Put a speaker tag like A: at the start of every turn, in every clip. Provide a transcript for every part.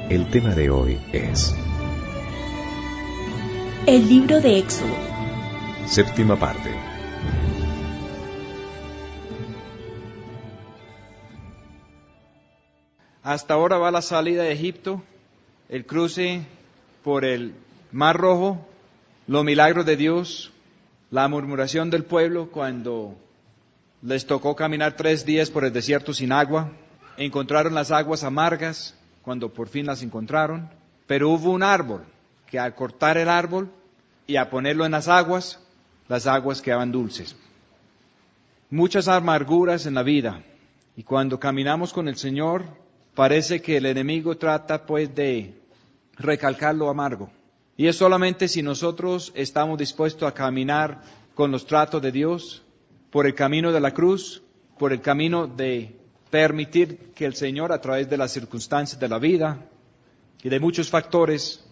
A: El tema de hoy es
B: el libro de Éxodo.
A: Séptima parte.
C: Hasta ahora va la salida de Egipto, el cruce por el Mar Rojo, los milagros de Dios, la murmuración del pueblo cuando les tocó caminar 3 días por el desierto sin agua, encontraron las aguas amargas cuando por fin las encontraron, pero hubo un árbol que al cortar el árbol y a ponerlo en las aguas quedaban dulces. Muchas amarguras en la vida, y cuando caminamos con el Señor, parece que el enemigo trata pues de recalcar lo amargo. Y es solamente si nosotros estamos dispuestos a caminar con los tratos de Dios, por el camino de la cruz, por el camino de permitir que el Señor, a través de las circunstancias de la vida y de muchos factores,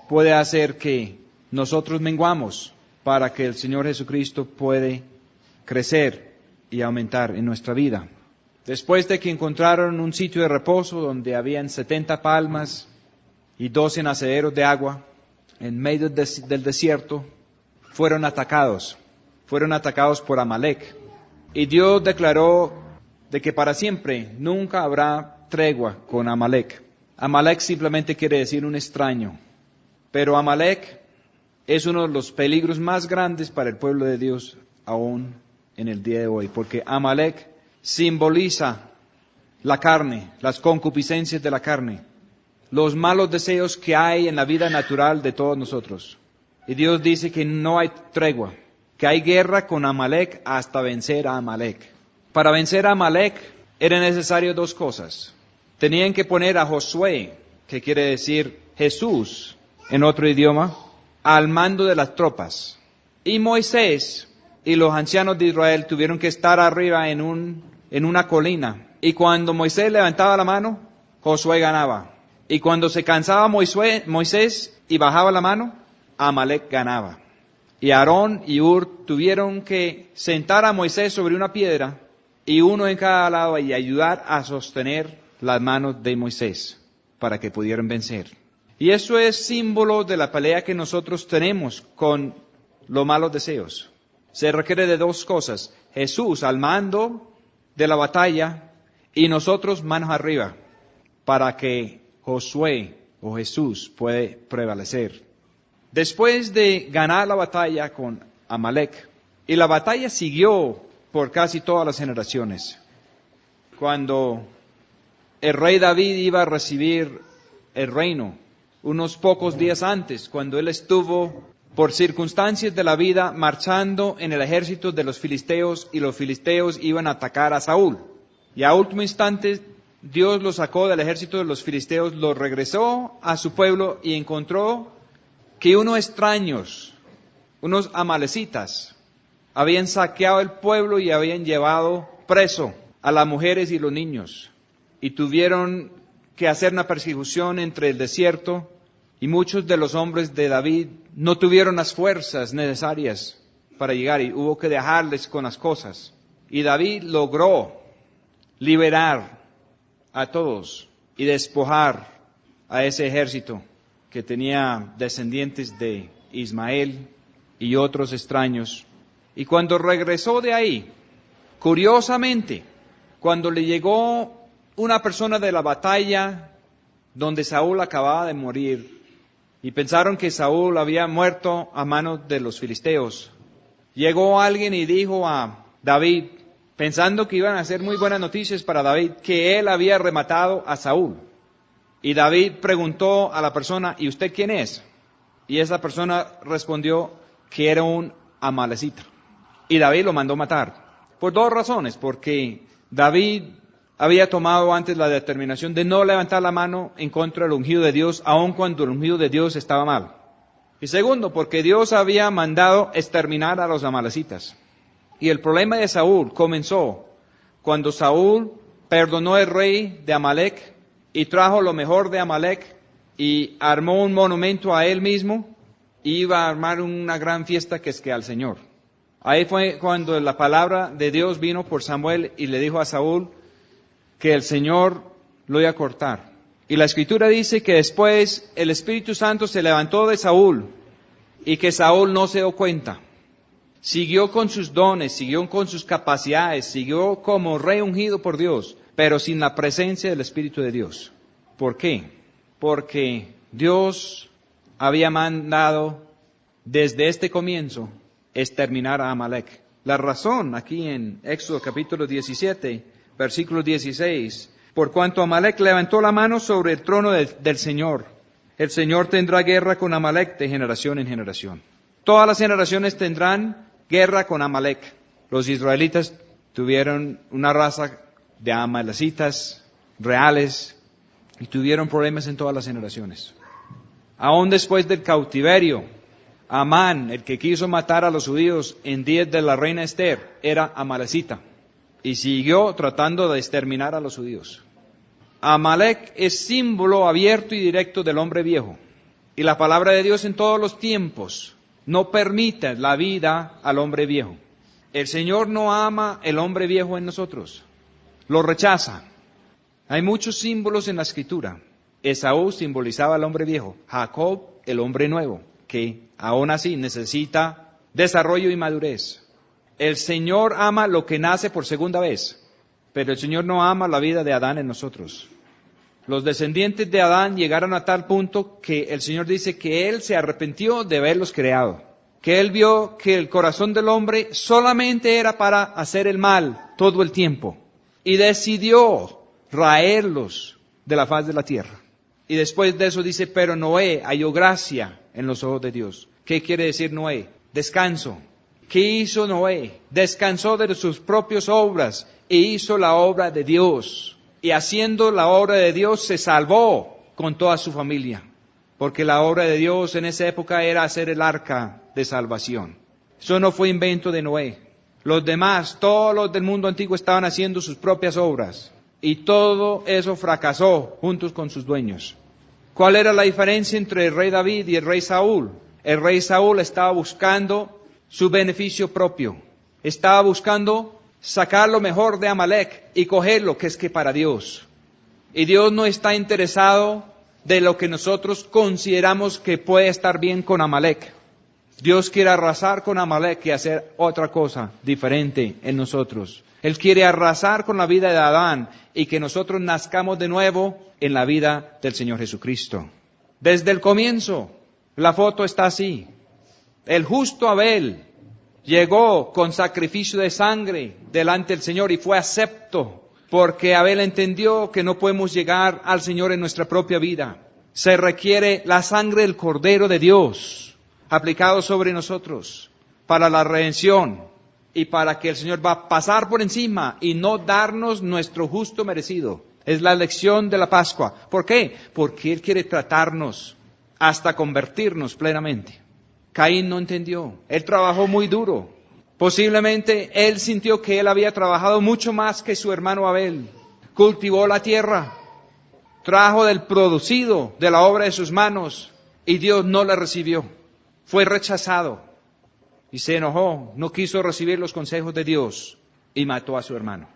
C: puede hacer que nosotros menguamos para que el Señor Jesucristo puede crecer y aumentar en nuestra vida. Después de que encontraron un sitio de reposo donde habían 70 palmas y 12 nacederos de agua en medio del desierto, fueron atacados por Amalek. Y Dios declaró de que para siempre nunca habrá tregua con Amalek. Amalek simplemente quiere decir un extraño, pero Amalek es uno de los peligros más grandes para el pueblo de Dios aún en el día de hoy, porque Amalek simboliza la carne, las concupiscencias de la carne, los malos deseos que hay en la vida natural de todos nosotros. Y Dios dice que no hay tregua, que hay guerra con Amalek hasta vencer a Amalek. Para vencer a Amalek era necesario 2 cosas. Tenían que poner a Josué, que quiere decir Jesús en otro idioma, al mando de las tropas. Y Moisés y los ancianos de Israel tuvieron que estar arriba en una colina. Y cuando Moisés levantaba la mano, Josué ganaba. Y cuando se cansaba Moisés y bajaba la mano, Amalek ganaba. Y Aarón y Hur tuvieron que sentar a Moisés sobre una piedra y uno en cada lado y ayudar a sostener las manos de Moisés para que pudieran vencer. Y eso es símbolo de la pelea que nosotros tenemos con los malos deseos. Se requiere de 2 cosas: Jesús al mando de la batalla y nosotros manos arriba para que Josué o Jesús puede prevalecer. Después de ganar la batalla con Amalek, y la batalla siguió por casi todas las generaciones, cuando el rey David iba a recibir el reino, unos pocos días antes, cuando él estuvo por circunstancias de la vida marchando en el ejército de los filisteos, y los filisteos iban a atacar a Saúl. Y a último instante Dios lo sacó del ejército de los filisteos, lo regresó a su pueblo y encontró que unos extraños, unos amalecitas, habían saqueado el pueblo y habían llevado preso a las mujeres y los niños. Y tuvieron que hacer una persecución entre el desierto, y muchos de los hombres de David no tuvieron las fuerzas necesarias para llegar y hubo que dejarles con las cosas. Y David logró liberar a todos y despojar a ese ejército que tenía descendientes de Ismael y otros extraños. Y cuando regresó de ahí, curiosamente, cuando le llegó una persona de la batalla donde Saúl acababa de morir, y pensaron que Saúl había muerto a manos de los filisteos, llegó alguien y dijo a David, pensando que iban a ser muy buenas noticias para David, que él había rematado a Saúl. Y David preguntó a la persona, ¿y usted quién es? Y esa persona respondió que era un amalecita. Y David lo mandó matar. Por 2 razones, porque David había tomado antes la determinación de no levantar la mano en contra del ungido de Dios, aun cuando el ungido de Dios estaba mal. Y segundo, porque Dios había mandado exterminar a los amalecitas. Y el problema de Saúl comenzó cuando Saúl perdonó al rey de Amalek y trajo lo mejor de Amalek y armó un monumento a él mismo y iba a armar una gran fiesta que es que al Señor. Ahí fue cuando la palabra de Dios vino por Samuel y le dijo a Saúl que el Señor lo iba a cortar, Y la Escritura dice que después el Espíritu Santo se levantó de Saúl y que Saúl no se dio cuenta. Siguió con sus dones, siguió con sus capacidades, siguió como rey ungido por Dios, pero sin la presencia del Espíritu de Dios. ¿Por qué? Porque Dios había mandado desde este comienzo exterminar a Amalek. La razón aquí en Éxodo capítulo 17, versículo 16, por cuanto Amalek levantó la mano sobre el trono del Señor, el Señor tendrá guerra con Amalek de generación en generación. Todas las generaciones tendrán guerra con Amalek. Los israelitas tuvieron una raza de amalecitas reales y tuvieron problemas en todas las generaciones. Aún después del cautiverio, Amán, el que quiso matar a los judíos en días de la reina Esther, era amalecita y siguió tratando de exterminar a los judíos. Amalek es símbolo abierto y directo del hombre viejo. Y la palabra de Dios en todos los tiempos no permite la vida al hombre viejo. El Señor no ama el hombre viejo en nosotros, lo rechaza. Hay muchos símbolos en la Escritura. Esaú simbolizaba al hombre viejo, Jacob el hombre nuevo, que aún así necesita desarrollo y madurez. El Señor ama lo que nace por segunda vez, pero el Señor no ama la vida de Adán en nosotros. Los descendientes de Adán llegaron a tal punto que el Señor dice que Él se arrepintió de haberlos creado, que Él vio que el corazón del hombre solamente era para hacer el mal todo el tiempo y decidió raerlos de la faz de la tierra. Y después de eso dice, pero Noé halló gracia en los ojos de Dios. ¿Qué quiere decir Noé? Descanso. ¿Qué hizo Noé? Descansó de sus propias obras e hizo la obra de Dios. Y haciendo la obra de Dios se salvó con toda su familia. Porque la obra de Dios en esa época era hacer el arca de salvación. Eso no fue invento de Noé. Los demás, todos los del mundo antiguo estaban haciendo sus propias obras. Y todo eso fracasó juntos con sus dueños. ¿Cuál era la diferencia entre el rey David y el rey Saúl? El rey Saúl estaba buscando su beneficio propio. Estaba buscando sacar lo mejor de Amalek y coger lo que es que para Dios. Y Dios no está interesado de lo que nosotros consideramos que puede estar bien con Amalek. Dios quiere arrasar con Amalek y hacer otra cosa diferente en nosotros. Él quiere arrasar con la vida de Adán y que nosotros nazcamos de nuevo en la vida del Señor Jesucristo. Desde el comienzo, la foto está así. El justo Abel llegó con sacrificio de sangre delante del Señor y fue acepto, porque Abel entendió que no podemos llegar al Señor en nuestra propia vida. Se requiere la sangre del Cordero de Dios aplicado sobre nosotros para la redención y para que el Señor va a pasar por encima y no darnos nuestro justo merecido. Es la lección de la Pascua. ¿Por qué? Porque Él quiere tratarnos hasta convertirnos plenamente. Caín no entendió. Él trabajó muy duro. Posiblemente él sintió que él había trabajado mucho más que su hermano Abel. Cultivó la tierra, trajo del producido de la obra de sus manos y Dios no le recibió. Fue rechazado y se enojó, no quiso recibir los consejos de Dios y mató a su hermano.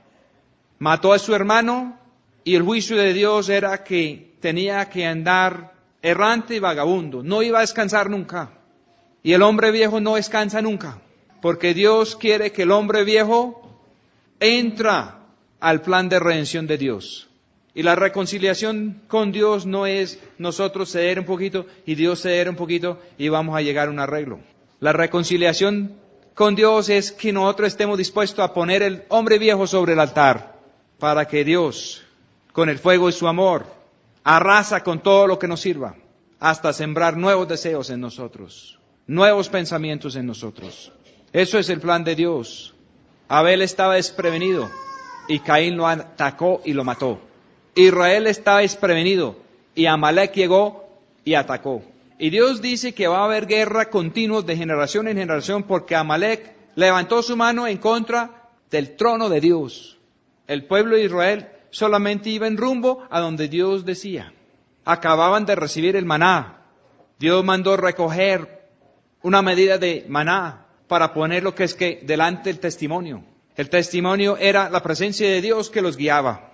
C: Mató a su hermano y el juicio de Dios era que tenía que andar errante y vagabundo, no iba a descansar nunca. Y el hombre viejo no descansa nunca, porque Dios quiere que el hombre viejo entra al plan de redención de Dios. Y la reconciliación con Dios no es nosotros ceder un poquito y Dios ceder un poquito y vamos a llegar a un arreglo. La reconciliación con Dios es que nosotros estemos dispuestos a poner el hombre viejo sobre el altar para que Dios, con el fuego de su amor, arrasa con todo lo que nos sirva hasta sembrar nuevos deseos en nosotros, nuevos pensamientos en nosotros. Eso es el plan de Dios. Abel estaba desprevenido y Caín lo atacó y lo mató. Israel estaba desprevenido y Amalek llegó y atacó. Y Dios dice que va a haber guerra continua de generación en generación porque Amalek levantó su mano en contra del trono de Dios. El pueblo de Israel solamente iba en rumbo a donde Dios decía. Acababan de recibir el maná. Dios mandó recoger una medida de maná para poner lo que es que delante del testimonio. El testimonio era la presencia de Dios que los guiaba.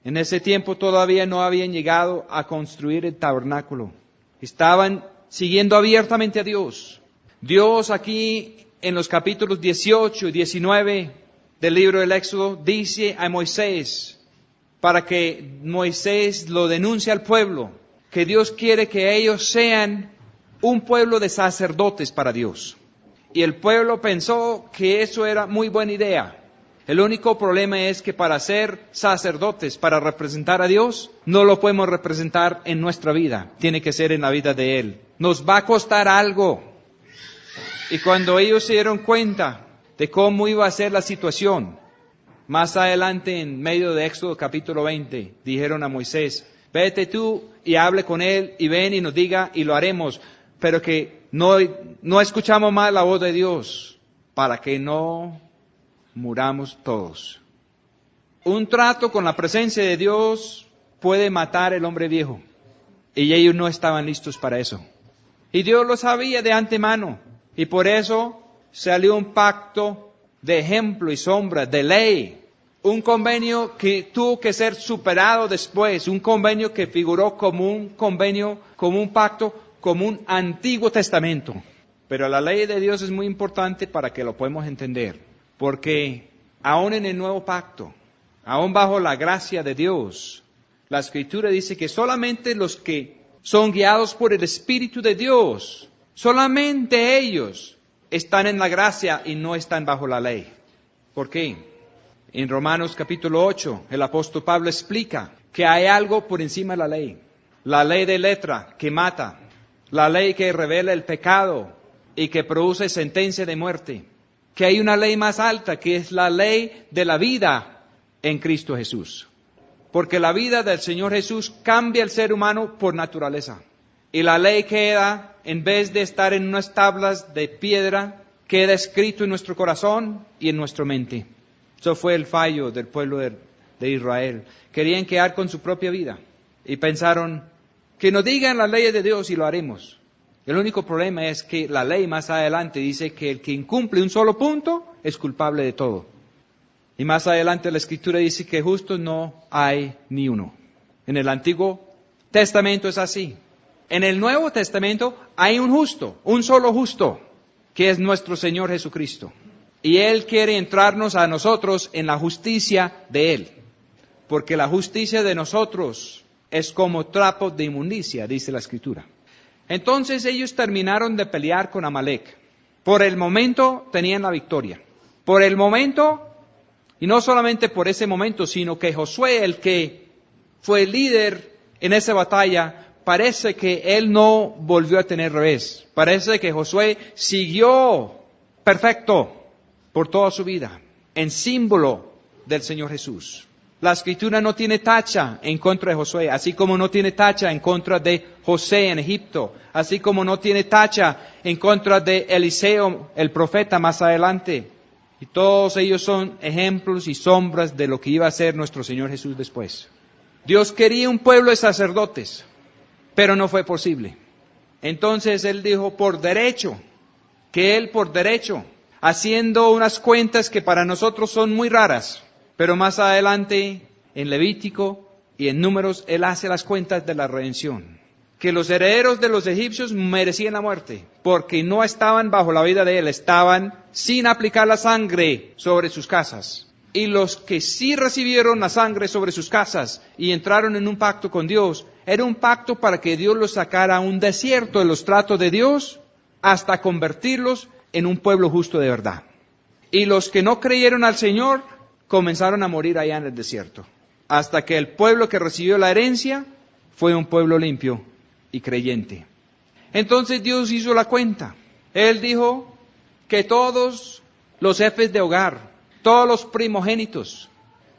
C: En ese tiempo todavía no habían llegado a construir el tabernáculo. Estaban siguiendo abiertamente a Dios. Dios aquí en los capítulos 18 y 19 del libro del Éxodo dice a Moisés, para que Moisés lo denuncie al pueblo, que Dios quiere que ellos sean un pueblo de sacerdotes para Dios. Y el pueblo pensó que eso era muy buena idea. El único problema es que para ser sacerdotes, para representar a Dios, no lo podemos representar en nuestra vida. Tiene que ser en la vida de Él. Nos va a costar algo. Y cuando ellos se dieron cuenta de cómo iba a ser la situación, más adelante en medio de Éxodo capítulo 20, dijeron a Moisés, vete tú y hable con Él y ven y nos diga y lo haremos, pero que no escuchamos más la voz de Dios para que no muramos todos. Un trato con la presencia de Dios puede matar al hombre viejo. Y ellos no estaban listos para eso. Y Dios lo sabía de antemano. Y por eso salió un pacto de ejemplo y sombra, de ley. Un convenio que tuvo que ser superado después. Un convenio que figuró como un convenio, como un pacto, como un Antiguo Testamento. Pero la ley de Dios es muy importante para que lo podamos entender. Porque aún en el nuevo pacto, aún bajo la gracia de Dios, la Escritura dice que solamente los que son guiados por el Espíritu de Dios, solamente ellos están en la gracia y no están bajo la ley. ¿Por qué? En Romanos capítulo 8, el apóstol Pablo explica que hay algo por encima de la ley. La ley de letra que mata, la ley que revela el pecado y que produce sentencia de muerte. Que hay una ley más alta, que es la ley de la vida en Cristo Jesús. Porque la vida del Señor Jesús cambia al ser humano por naturaleza. Y la ley queda, en vez de estar en unas tablas de piedra, queda escrito en nuestro corazón y en nuestra mente. Eso fue el fallo del pueblo de Israel. Querían quedar con su propia vida. Y pensaron, que nos digan las leyes de Dios y lo haremos. El único problema es que la ley más adelante dice que el que incumple un solo punto es culpable de todo. Y más adelante la Escritura dice que justos no hay ni uno. En el Antiguo Testamento es así. En el Nuevo Testamento hay un justo, un solo justo, que es nuestro Señor Jesucristo. Y Él quiere entrarnos a nosotros en la justicia de Él. Porque la justicia de nosotros es como trapo de inmundicia, dice la Escritura. Entonces ellos terminaron de pelear con Amalek. Por el momento tenían la victoria. Por el momento, y no solamente por ese momento, sino que Josué, el que fue el líder en esa batalla, parece que él no volvió a tener revés. Parece que Josué siguió perfecto por toda su vida, en símbolo del Señor Jesús. La Escritura no tiene tacha en contra de Josué, así como no tiene tacha en contra de José en Egipto, así como no tiene tacha en contra de Eliseo, el profeta, más adelante. Y todos ellos son ejemplos y sombras de lo que iba a ser nuestro Señor Jesús después. Dios quería un pueblo de sacerdotes, pero no fue posible. Entonces Él dijo por derecho, que Él por derecho, haciendo unas cuentas que para nosotros son muy raras, pero más adelante, en Levítico y en Números, Él hace las cuentas de la redención. Que los herederos de los egipcios merecían la muerte, porque no estaban bajo la vida de Él, estaban sin aplicar la sangre sobre sus casas. Y los que sí recibieron la sangre sobre sus casas y entraron en un pacto con Dios, era un pacto para que Dios los sacara a un desierto de los tratos de Dios hasta convertirlos en un pueblo justo de verdad. Y los que no creyeron al Señor comenzaron a morir allá en el desierto, hasta que el pueblo que recibió la herencia fue un pueblo limpio y creyente. Entonces Dios hizo la cuenta. Él dijo que todos los jefes de hogar, todos los primogénitos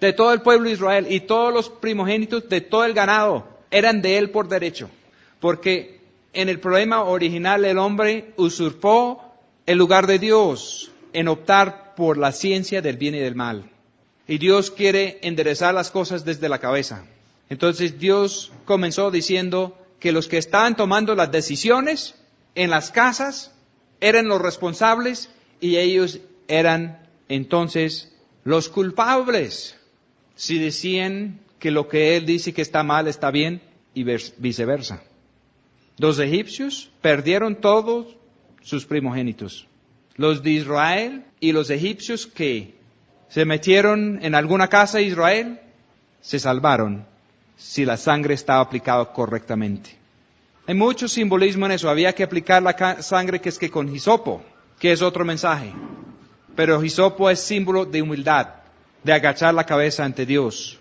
C: de todo el pueblo de Israel y todos los primogénitos de todo el ganado eran de Él por derecho, porque en el problema original el hombre usurpó el lugar de Dios en optar por la ciencia del bien y del mal. Y Dios quiere enderezar las cosas desde la cabeza. Entonces Dios comenzó diciendo que los que estaban tomando las decisiones en las casas eran los responsables y ellos eran entonces los culpables. Si decían que lo que él dice que está mal está bien y viceversa. Los egipcios perdieron todos sus primogénitos. Los de Israel y los egipcios que se metieron en alguna casa de Israel se salvaron si la sangre estaba aplicada correctamente. Hay mucho simbolismo en eso. Había que aplicar la sangre que es que con hisopo, que es otro mensaje. Pero hisopo es símbolo de humildad, de agachar la cabeza ante Dios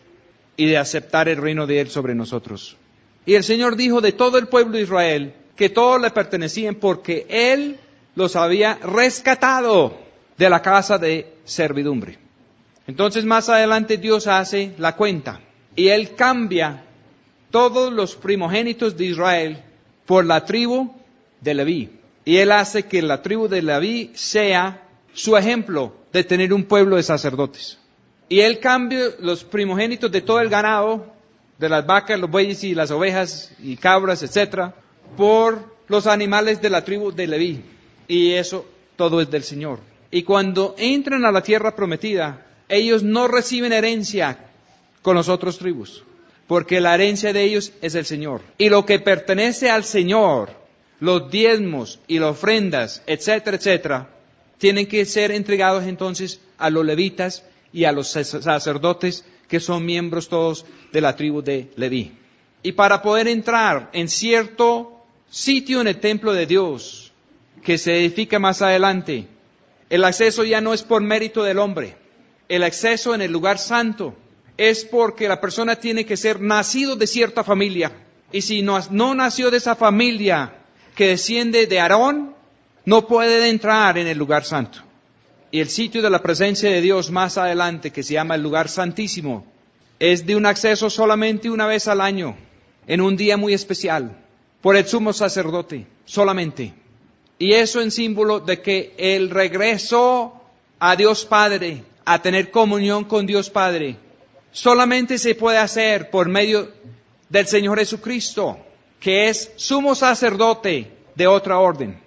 C: y de aceptar el reino de Él sobre nosotros. Y el Señor dijo de todo el pueblo de Israel que todos le pertenecían porque Él los había rescatado de la casa de servidumbre. Entonces más adelante Dios hace la cuenta y Él cambia todos los primogénitos de Israel por la tribu de Leví. Y Él hace que la tribu de Leví sea su ejemplo de tener un pueblo de sacerdotes. Y Él cambia los primogénitos de todo el ganado, de las vacas, los bueyes y las ovejas y cabras, etcétera, por los animales de la tribu de Leví. Y eso todo es del Señor. Y cuando entran a la tierra prometida, ellos no reciben herencia con las otras tribus, porque la herencia de ellos es el Señor. Y lo que pertenece al Señor, los diezmos y las ofrendas, etcétera, etcétera, tienen que ser entregados entonces a los levitas y a los sacerdotes que son miembros todos de la tribu de Leví. Y para poder entrar en cierto sitio en el templo de Dios, que se edifica más adelante, el acceso ya no es por mérito del hombre. El acceso en el lugar santo es porque la persona tiene que ser nacido de cierta familia. Y si no nació de esa familia que desciende de Aarón, no puede entrar en el lugar santo. Y el sitio de la presencia de Dios más adelante, que se llama el lugar santísimo, es de un acceso solamente una vez al año, en un día muy especial, por el sumo sacerdote, solamente. Y eso en símbolo de que el regreso a Dios Padre, a tener comunión con Dios Padre, solamente se puede hacer por medio del Señor Jesucristo, que es sumo sacerdote de otra orden,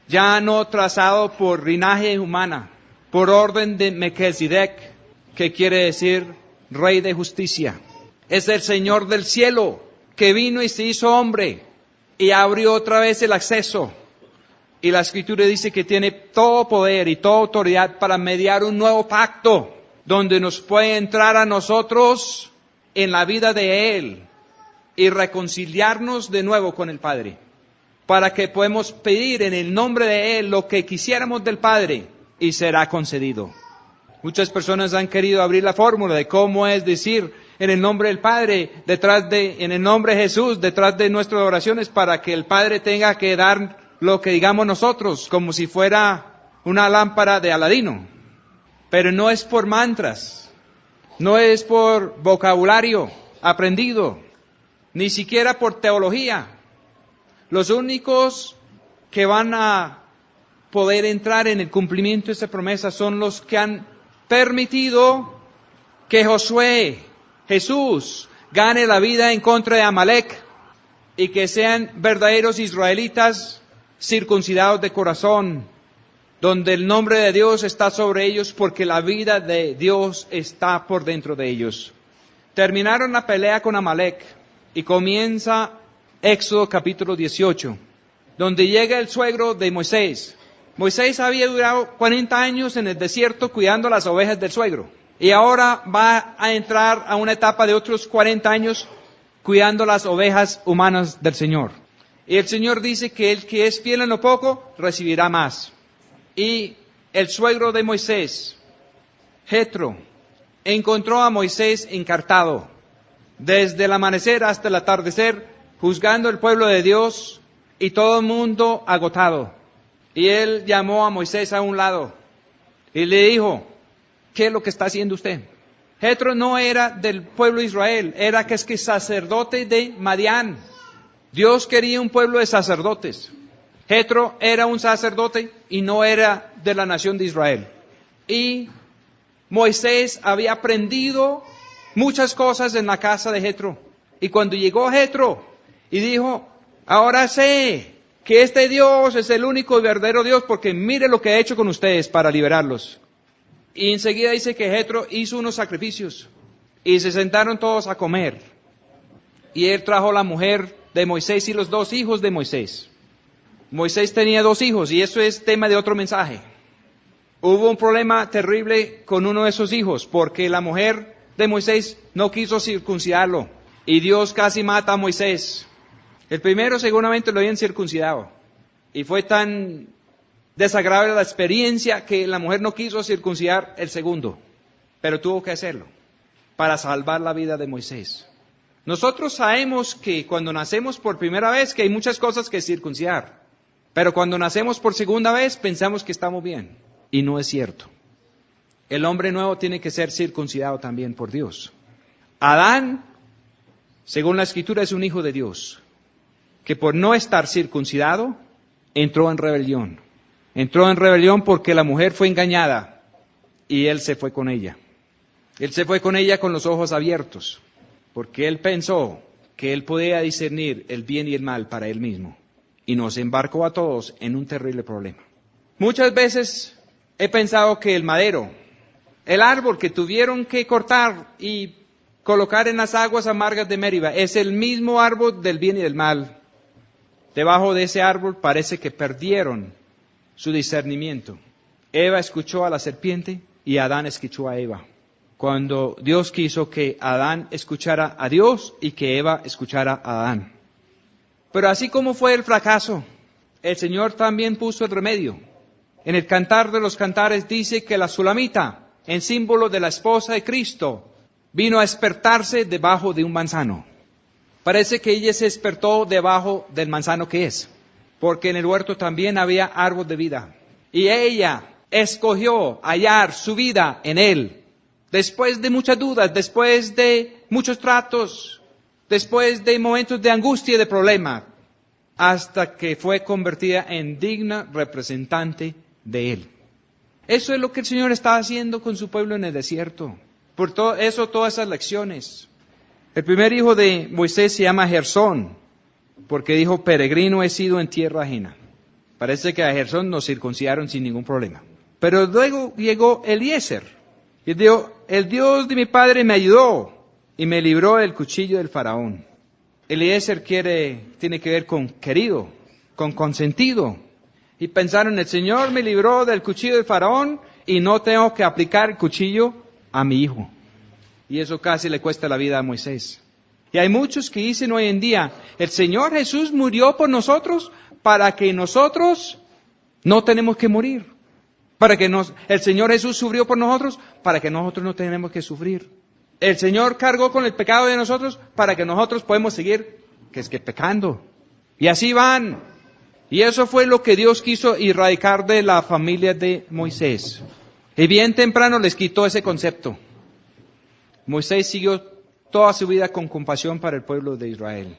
C: ya no trazado por linaje humana, por orden de Melquisedec, que quiere decir Rey de Justicia. Es el Señor del cielo, que vino y se hizo hombre, y abrió otra vez el acceso. Y la Escritura dice que tiene todo poder y toda autoridad para mediar un nuevo pacto, donde nos puede entrar a nosotros en la vida de Él y reconciliarnos de nuevo con el Padre, para que podamos pedir en el nombre de Él lo que quisiéramos del Padre y será concedido. Muchas personas han querido abrir la fórmula de cómo es decir en el nombre del Padre, en el nombre de Jesús, detrás de nuestras oraciones, para que el Padre tenga que dar lo que digamos nosotros, como si fuera una lámpara de Aladino. Pero no es por mantras, no es por vocabulario aprendido, ni siquiera por teología. Los únicos que van a poder entrar en el cumplimiento de esta promesa son los que han permitido que Josué, Jesús, gane la vida en contra de Amalek y que sean verdaderos israelitas circuncidados de corazón, donde el nombre de Dios está sobre ellos porque la vida de Dios está por dentro de ellos. Terminaron la pelea con Amalek y comienza Éxodo capítulo 18, donde llega el suegro de Moisés. Moisés había durado 40 años en el desierto cuidando las ovejas del suegro. Y ahora va a entrar a una etapa de otros 40 años cuidando las ovejas humanas del Señor. Y el Señor dice que el que es fiel en lo poco, recibirá más. Y el suegro de Moisés, Jetro, encontró a Moisés encartado, desde el amanecer hasta el atardecer, juzgando el pueblo de Dios y todo el mundo agotado. Y él llamó a Moisés a un lado y le dijo, ¿qué es lo que está haciendo usted? Jetro no era del pueblo de Israel, era que es que sacerdote de Madián. Dios quería un pueblo de sacerdotes. Jetro era un sacerdote y no era de la nación de Israel. Y Moisés había aprendido muchas cosas en la casa de Jetro. Y cuando llegó Jetro y dijo, ahora sé que este Dios es el único y verdadero Dios, porque mire lo que ha hecho con ustedes para liberarlos. Y enseguida dice que Jetro hizo unos sacrificios Y se sentaron todos a comer. Y él trajo la mujer de Moisés y los 2 hijos de Moisés. Moisés tenía 2 hijos y eso es tema de otro mensaje. Hubo un problema terrible con uno de esos hijos porque la mujer de Moisés no quiso circuncidarlo y Dios casi mata a Moisés. El primero seguramente lo habían circuncidado y fue tan desagradable la experiencia que la mujer no quiso circuncidar el segundo, pero tuvo que hacerlo para salvar la vida de Moisés. Nosotros sabemos que cuando nacemos por primera vez que hay muchas cosas que circuncidar, pero cuando nacemos por segunda vez pensamos que estamos bien y no es cierto. El hombre nuevo tiene que ser circuncidado también por Dios. Adán, según la Escritura, es un hijo de Dios, que por no estar circuncidado entró en rebelión. Entró en rebelión porque la mujer fue engañada y él se fue con ella. Él se fue con ella con los ojos abiertos, porque él pensó que él podía discernir el bien y el mal para él mismo. Y nos embarcó a todos en un terrible problema. Muchas veces he pensado que el madero, el árbol que tuvieron que cortar y colocar en las aguas amargas de Meriba, es el mismo árbol del bien y del mal. Debajo de ese árbol parece que perdieron su discernimiento. Eva escuchó a la serpiente y Adán escuchó a Eva. Cuando Dios quiso que Adán escuchara a Dios y que Eva escuchara a Adán. Pero así como fue el fracaso, el Señor también puso el remedio. En el Cantar de los Cantares dice que la Sulamita, en símbolo de la esposa de Cristo, vino a despertarse debajo de un manzano. Parece que ella se despertó debajo del manzano que es, porque en el huerto también había árbol de vida. Y ella escogió hallar su vida en él. Después de muchas dudas, después de muchos tratos, después de momentos de angustia y de problema, hasta que fue convertida en digna representante de él. Eso es lo que el Señor está haciendo con su pueblo en el desierto. Por todo eso, todas esas lecciones. El primer hijo de Moisés se llama Gersón, porque dijo, peregrino he sido en tierra ajena. Parece que a Gersón nos circuncidaron sin ningún problema. Pero luego llegó Eliezer, y dijo, el Dios de mi padre me ayudó y me libró del cuchillo del faraón. Eliezer tiene que ver con querido, con consentido. Y pensaron, el Señor me libró del cuchillo del faraón y no tengo que aplicar el cuchillo a mi hijo. Y eso casi le cuesta la vida a Moisés. Y hay muchos que dicen hoy en día, el Señor Jesús murió por nosotros para que nosotros no tenemos que morir. El Señor Jesús sufrió por nosotros para que nosotros no tenemos que sufrir. El Señor cargó con el pecado de nosotros para que nosotros podamos seguir pecando. Y así van. Y eso fue lo que Dios quiso erradicar de la familia de Moisés. Y bien temprano les quitó ese concepto. Moisés siguió toda su vida con compasión para el pueblo de Israel.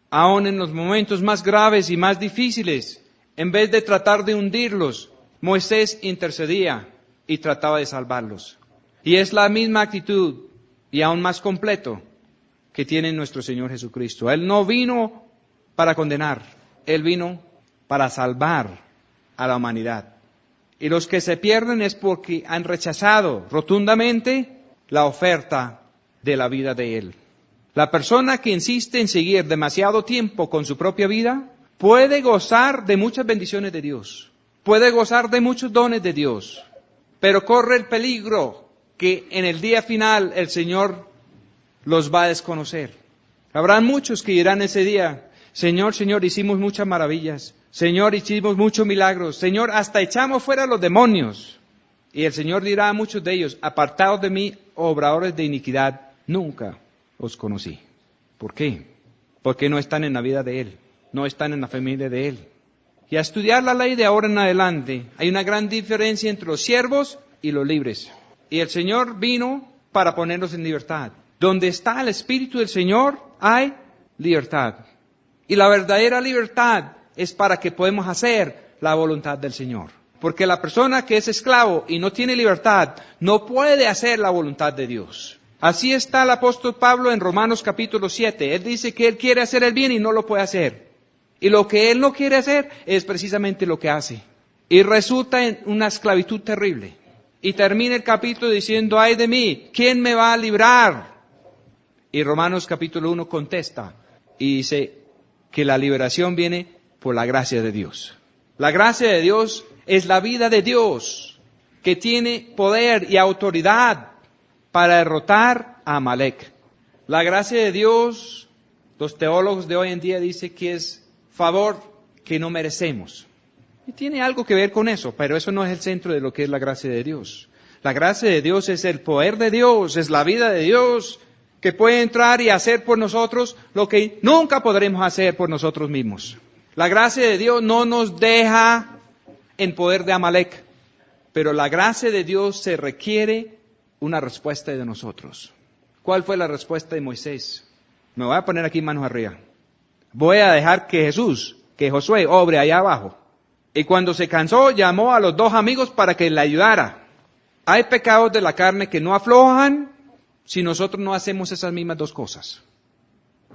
C: Aún en los momentos más graves y más difíciles, en vez de tratar de hundirlos, Moisés intercedía y trataba de salvarlos. Y es la misma actitud, y aún más completo, que tiene nuestro Señor Jesucristo. Él no vino para condenar, Él vino para salvar a la humanidad. Y los que se pierden es porque han rechazado rotundamente la oferta de la vida de Él. La persona que insiste en seguir demasiado tiempo con su propia vida puede gozar de muchas bendiciones de Dios, puede gozar de muchos dones de Dios, pero corre el peligro que en el día final el Señor los va a desconocer. Habrá muchos que dirán ese día, Señor, Señor, hicimos muchas maravillas, Señor, hicimos muchos milagros, Señor, hasta echamos fuera a los demonios. Y el Señor dirá a muchos de ellos, apartados de mí, obradores de iniquidad, nunca os conocí. ¿Por qué? Porque no están en la vida de Él, no están en la familia de Él. Y a estudiar la ley de ahora en adelante, hay una gran diferencia entre los siervos y los libres. Y el Señor vino para ponerlos en libertad. Donde está el Espíritu del Señor, hay libertad. Y la verdadera libertad es para que podamos hacer la voluntad del Señor. Porque la persona que es esclavo y no tiene libertad, no puede hacer la voluntad de Dios. Así está el apóstol Pablo en Romanos capítulo 7. Él dice que él quiere hacer el bien y no lo puede hacer. Y lo que él no quiere hacer es precisamente lo que hace. Y resulta en una esclavitud terrible. Y termina el capítulo diciendo, ay de mí, ¿quién me va a librar Y Romanos capítulo 1 contesta y dice que la liberación viene por la gracia de Dios. La gracia de Dios es la vida de Dios, que tiene poder y autoridad para derrotar a Amalek. La gracia de Dios, los teólogos de hoy en día dicen que es favor que no merecemos. Y tiene algo que ver con eso, pero eso no es el centro de lo que es la gracia de Dios. La gracia de Dios es el poder de Dios, es la vida de Dios, que puede entrar y hacer por nosotros lo que nunca podremos hacer por nosotros mismos. La gracia de Dios no nos deja en poder de Amalek, pero la gracia de Dios se requiere una respuesta de nosotros. ¿Cuál fue la respuesta de Moisés? Me voy a poner aquí manos arriba. Voy a dejar que Josué obre allá abajo. Y cuando se cansó, llamó a los 2 amigos para que le ayudara. Hay pecados de la carne que no aflojan si nosotros no hacemos esas mismas 2 cosas.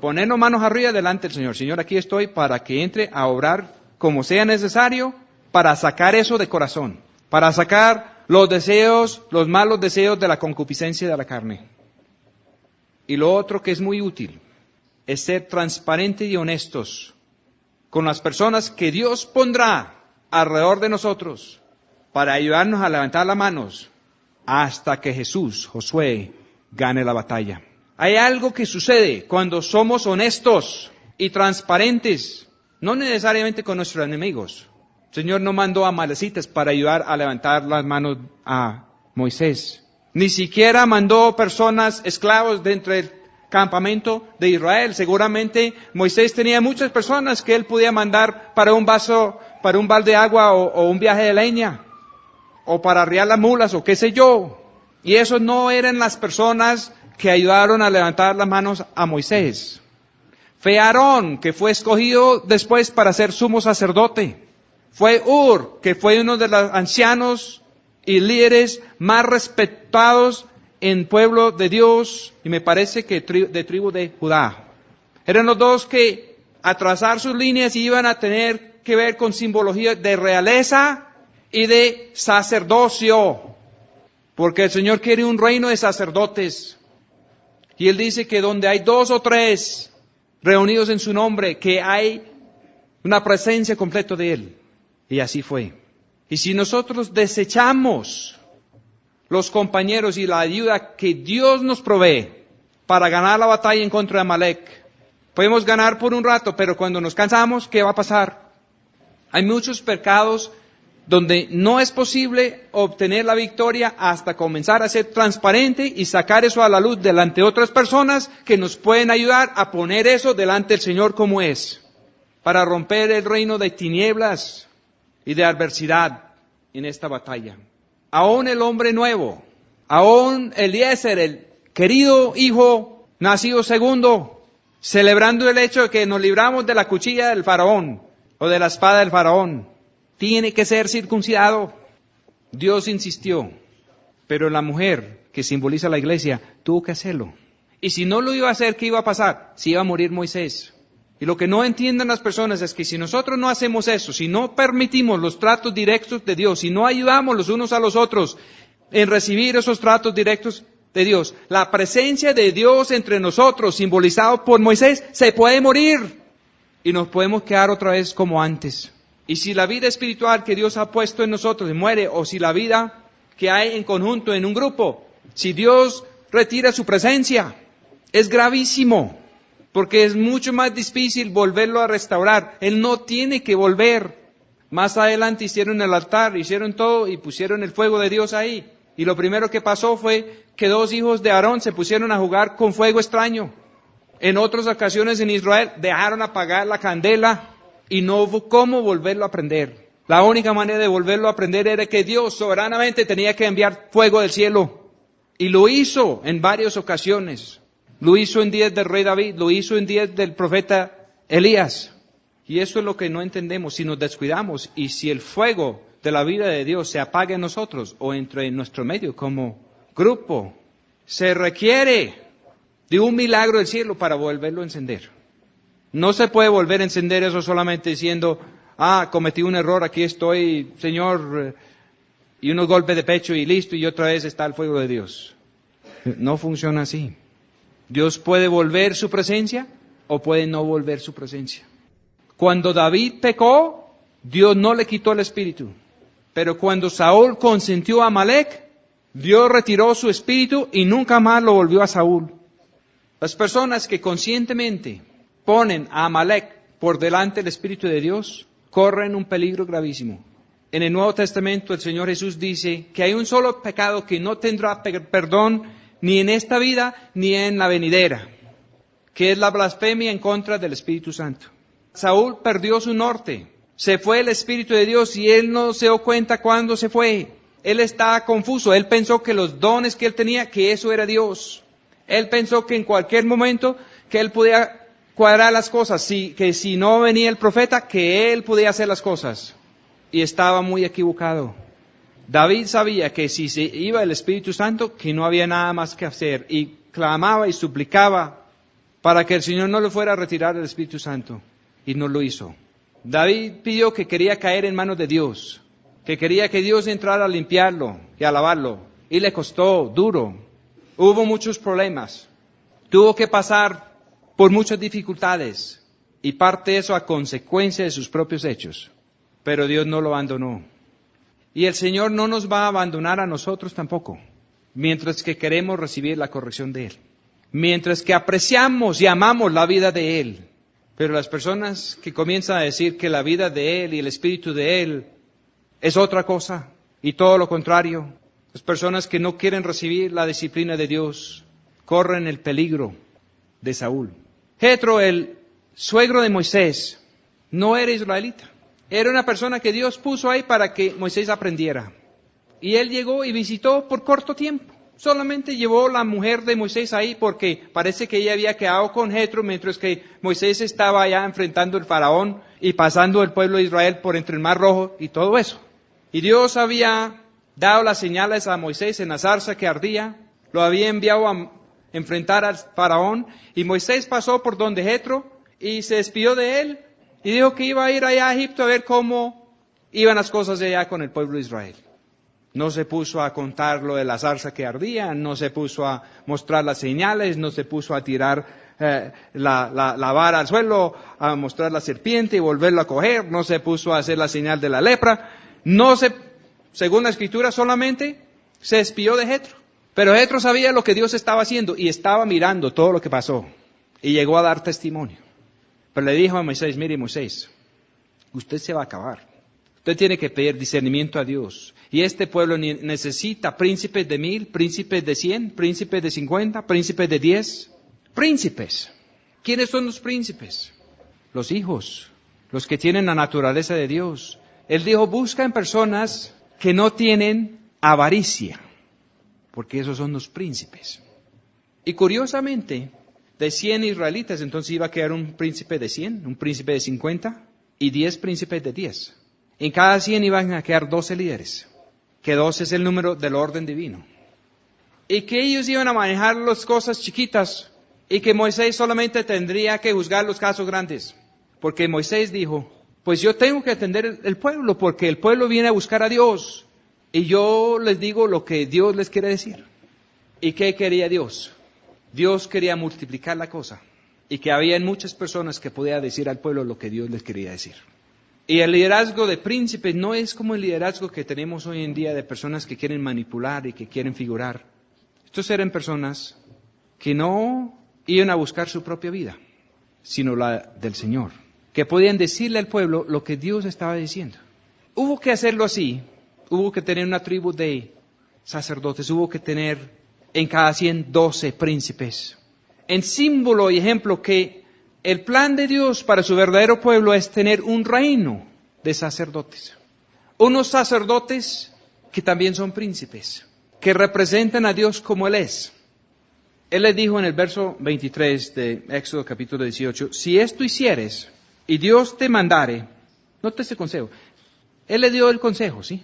C: Ponernos manos arriba delante del Señor. Señor, aquí estoy para que entre a obrar como sea necesario para sacar eso de corazón. Para sacar los deseos, los malos deseos de la concupiscencia de la carne. Y lo otro que es muy útil es ser transparentes y honestos con las personas que Dios pondrá alrededor de nosotros para ayudarnos a levantar las manos hasta que Josué, gane la batalla. Hay algo que sucede cuando somos honestos y transparentes, no necesariamente con nuestros enemigos. El Señor no mandó a amalecitas para ayudar a levantar las manos a Moisés. Ni siquiera mandó personas esclavos dentro del campamento de Israel. Seguramente Moisés tenía muchas personas que él podía mandar para un balde de agua o un viaje de leña, o para arriar las mulas, o qué sé yo. Y esos no eran las personas que ayudaron a levantar las manos a Moisés. Fue Aarón, que fue escogido después para ser sumo sacerdote. Fue Hur, que fue uno de los ancianos y líderes más respetados en pueblo de Dios, y me parece que de tribu de Judá. Eran los 2 que a trazar sus líneas iban a tener que ver con simbología de realeza y de sacerdocio, porque el Señor quiere un reino de sacerdotes. Y Él dice que donde hay 2 o 3 reunidos en su nombre, que hay una presencia completa de Él. Y así fue. Y si nosotros desechamos los compañeros y la ayuda que Dios nos provee para ganar la batalla en contra de Amalek, podemos ganar por un rato, pero cuando nos cansamos, ¿qué va a pasar? Hay muchos pecados donde no es posible obtener la victoria hasta comenzar a ser transparente y sacar eso a la luz delante de otras personas que nos pueden ayudar a poner eso delante del Señor como es, para romper el reino de tinieblas y de adversidad en esta batalla. Aún el hombre nuevo, aún Eliezer, el querido hijo nacido segundo, celebrando el hecho de que nos libramos de la cuchilla del faraón o de la espada del faraón, tiene que ser circuncidado. Dios insistió, pero la mujer que simboliza la iglesia tuvo que hacerlo. Y si no lo iba a hacer, ¿qué iba a pasar? Se iba a morir Moisés. Y lo que no entienden las personas es que si nosotros no hacemos eso, si no permitimos los tratos directos de Dios, si no ayudamos los unos a los otros en recibir esos tratos directos de Dios, la presencia de Dios entre nosotros, simbolizado por Moisés, se puede morir y nos podemos quedar otra vez como antes. Y si la vida espiritual que Dios ha puesto en nosotros muere, o si la vida que hay en conjunto en un grupo, si Dios retira su presencia, es gravísimo. Porque es mucho más difícil volverlo a restaurar. Él no tiene que volver. Más adelante hicieron el altar, hicieron todo y pusieron el fuego de Dios ahí. Y lo primero que pasó fue que 2 hijos de Aarón se pusieron a jugar con fuego extraño. En otras ocasiones en Israel dejaron apagar la candela y no hubo cómo volverlo a prender. La única manera de volverlo a prender era que Dios soberanamente tenía que enviar fuego del cielo. Y lo hizo en varias ocasiones. Lo hizo en días del rey David, lo hizo en días del profeta Elías. Y eso es lo que no entendemos si nos descuidamos y si el fuego de la vida de Dios se apaga en nosotros o entre nuestro medio como grupo. Se requiere de un milagro del cielo para volverlo a encender. No se puede volver a encender eso solamente diciendo, cometí un error, aquí estoy, Señor, y unos golpes de pecho y listo, y otra vez está el fuego de Dios. No funciona así. Dios puede volver su presencia o puede no volver su presencia. Cuando David pecó, Dios no le quitó el espíritu. Pero cuando Saúl consintió a Amalek, Dios retiró su espíritu y nunca más lo volvió a Saúl. Las personas que conscientemente ponen a Amalek por delante del espíritu de Dios, corren un peligro gravísimo. En el Nuevo Testamento el Señor Jesús dice que hay un solo pecado que no tendrá perdón ni en esta vida ni en la venidera, que es la blasfemia en contra del Espíritu Santo. Saúl perdió su norte, se fue el Espíritu de Dios y él no se dio cuenta cuándo se fue. Él estaba confuso, él pensó que los dones que él tenía, que eso era Dios. Él pensó que en cualquier momento que él podía cuadrar las cosas, que si no venía el profeta, que él podía hacer las cosas. Y estaba muy equivocado. David sabía que si se iba el Espíritu Santo, que no había nada más que hacer. Y clamaba y suplicaba para que el Señor no le fuera a retirar el Espíritu Santo. Y no lo hizo. David pidió que quería caer en manos de Dios. Que quería que Dios entrara a limpiarlo y a lavarlo. Y le costó duro. Hubo muchos problemas. Tuvo que pasar por muchas dificultades. Y parte de eso a consecuencia de sus propios hechos. Pero Dios no lo abandonó. Y el Señor no nos va a abandonar a nosotros tampoco, mientras que queremos recibir la corrección de Él. Mientras que apreciamos y amamos la vida de Él. Pero las personas que comienzan a decir que la vida de Él y el Espíritu de Él es otra cosa, y todo lo contrario, las personas que no quieren recibir la disciplina de Dios, corren el peligro de Saúl. Jetro, el suegro de Moisés, no era israelita. Era una persona que Dios puso ahí para que Moisés aprendiera. Y él llegó y visitó por corto tiempo. Solamente llevó la mujer de Moisés ahí porque parece que ella había quedado con Jetro mientras que Moisés estaba allá enfrentando al faraón y pasando el pueblo de Israel por entre el Mar Rojo y todo eso. Y Dios había dado las señales a Moisés en la zarza que ardía, lo había enviado a enfrentar al faraón y Moisés pasó por donde Jetro y se despidió de él. Y dijo que iba a ir allá a Egipto a ver cómo iban las cosas de allá con el pueblo de Israel. No se puso a contar lo de la zarza que ardía, no se puso a mostrar las señales, no se puso a tirar la vara al suelo, a mostrar la serpiente y volverlo a coger, no se puso a hacer la señal de la lepra, según la Escritura solamente se despidió de Jetro. Pero Jetro sabía lo que Dios estaba haciendo y estaba mirando todo lo que pasó y llegó a dar testimonio. Pero le dijo a Moisés, mire Moisés, usted se va a acabar. Usted tiene que pedir discernimiento a Dios. Y este pueblo necesita príncipes de 1000, príncipes de 100, príncipes de 50, príncipes de 10. Príncipes. ¿Quiénes son los príncipes? Los hijos, los que tienen la naturaleza de Dios. Él dijo, buscan personas que no tienen avaricia, porque esos son los príncipes. Y curiosamente, de 100 israelitas, entonces iba a quedar un príncipe de 100, un príncipe de 50 y 10 príncipes de 10. En cada 100 iban a quedar 12 líderes, que 12 es el número del orden divino. Y que ellos iban a manejar las cosas chiquitas y que Moisés solamente tendría que juzgar los casos grandes. Porque Moisés dijo, pues yo tengo que atender el pueblo, porque el pueblo viene a buscar a Dios. Y yo les digo lo que Dios les quiere decir. ¿Y qué quería Dios? Dios quería multiplicar la cosa y que había muchas personas que podían decir al pueblo lo que Dios les quería decir. Y el liderazgo de príncipes no es como el liderazgo que tenemos hoy en día de personas que quieren manipular y que quieren figurar. Estos eran personas que no iban a buscar su propia vida, sino la del Señor, que podían decirle al pueblo lo que Dios estaba diciendo. Hubo que hacerlo así, hubo que tener una tribu de sacerdotes, hubo que tener en cada 100, 12 príncipes. En símbolo y ejemplo que el plan de Dios para su verdadero pueblo es tener un reino de sacerdotes. Unos sacerdotes que también son príncipes, que representan a Dios como Él es. Él les dijo en el verso 23 de Éxodo capítulo 18, si esto hicieres y Dios te mandare, note ese consejo. Él le dio el consejo, ¿sí?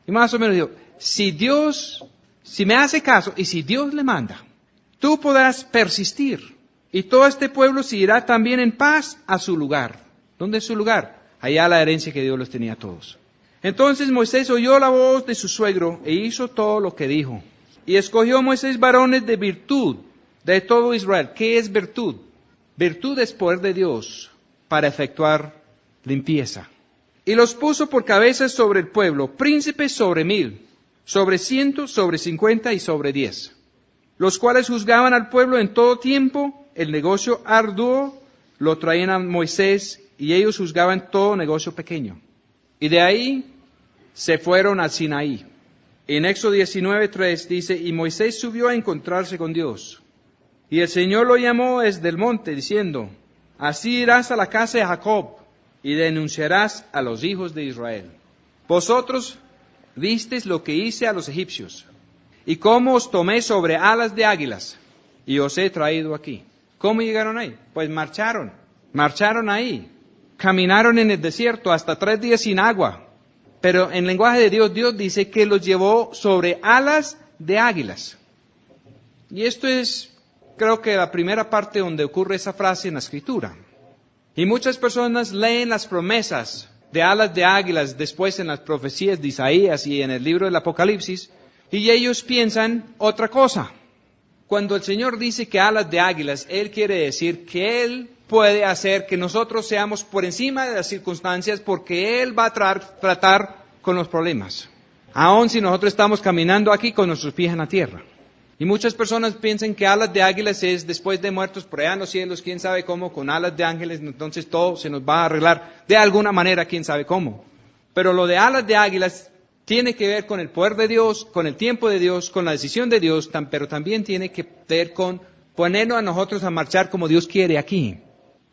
C: Y más o menos dijo, si me hace caso y si Dios le manda, tú podrás persistir y todo este pueblo se irá también en paz a su lugar. ¿Dónde es su lugar? Allá la herencia que Dios les tenía a todos. Entonces Moisés oyó la voz de su suegro e hizo todo lo que dijo. Y escogió Moisés varones de virtud, de todo Israel. ¿Qué es virtud? Virtud es poder de Dios para efectuar limpieza. Y los puso por cabezas sobre el pueblo, príncipes sobre 1000, sobre 100, sobre 50 y sobre 10, los cuales juzgaban al pueblo en todo tiempo. El negocio arduo lo traían a Moisés, y ellos juzgaban todo negocio pequeño. Y de ahí se fueron al Sinaí. En Éxodo 19:3 dice, y Moisés subió a encontrarse con Dios. Y el Señor lo llamó desde el monte, diciendo, así irás a la casa de Jacob, y denunciarás a los hijos de Israel. Vosotros visteis lo que hice a los egipcios, y cómo os tomé sobre alas de águilas, y os he traído aquí. ¿Cómo llegaron ahí? Pues marcharon ahí. Caminaron en el desierto hasta 3 días sin agua. Pero en lenguaje de Dios, Dios dice que los llevó sobre alas de águilas. Y esto es, creo que la primera parte donde ocurre esa frase en la Escritura. Y muchas personas leen las promesas de alas de águilas después en las profecías de Isaías y en el libro del Apocalipsis, y ellos piensan otra cosa. Cuando el Señor dice que alas de águilas, Él quiere decir que Él puede hacer que nosotros seamos por encima de las circunstancias, porque Él va a tratar con los problemas, aun si nosotros estamos caminando aquí con nuestros pies en la tierra. Y muchas personas piensan que alas de águilas es después de muertos por allá en los cielos, quién sabe cómo, con alas de ángeles, entonces todo se nos va a arreglar de alguna manera, quién sabe cómo. Pero lo de alas de águilas tiene que ver con el poder de Dios, con el tiempo de Dios, con la decisión de Dios, pero también tiene que ver con ponernos a nosotros a marchar como Dios quiere aquí.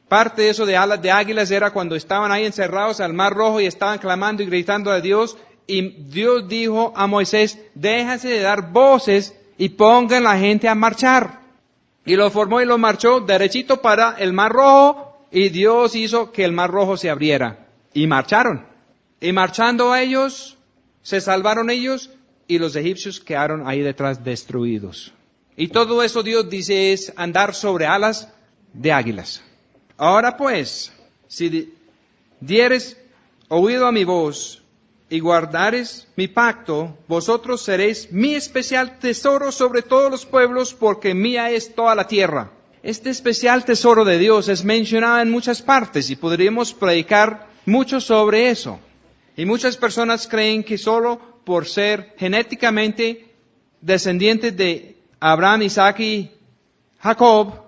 C: Parte de eso de alas de águilas era cuando estaban ahí encerrados al Mar Rojo y estaban clamando y gritando a Dios, y Dios dijo a Moisés, déjase de dar voces y pongan la gente a marchar. Y lo formó y lo marchó derechito para el Mar Rojo, y Dios hizo que el Mar Rojo se abriera. Y marcharon. Y marchando a ellos, se salvaron ellos, y los egipcios quedaron ahí detrás destruidos. Y todo eso Dios dice es andar sobre alas de águilas. Ahora pues, si dieres oído a mi voz y guardares mi pacto, vosotros seréis mi especial tesoro sobre todos los pueblos, porque mía es toda la tierra. Este especial tesoro de Dios es mencionado en muchas partes y podríamos predicar mucho sobre eso. Y muchas personas creen que solo por ser genéticamente descendientes de Abraham, Isaac y Jacob,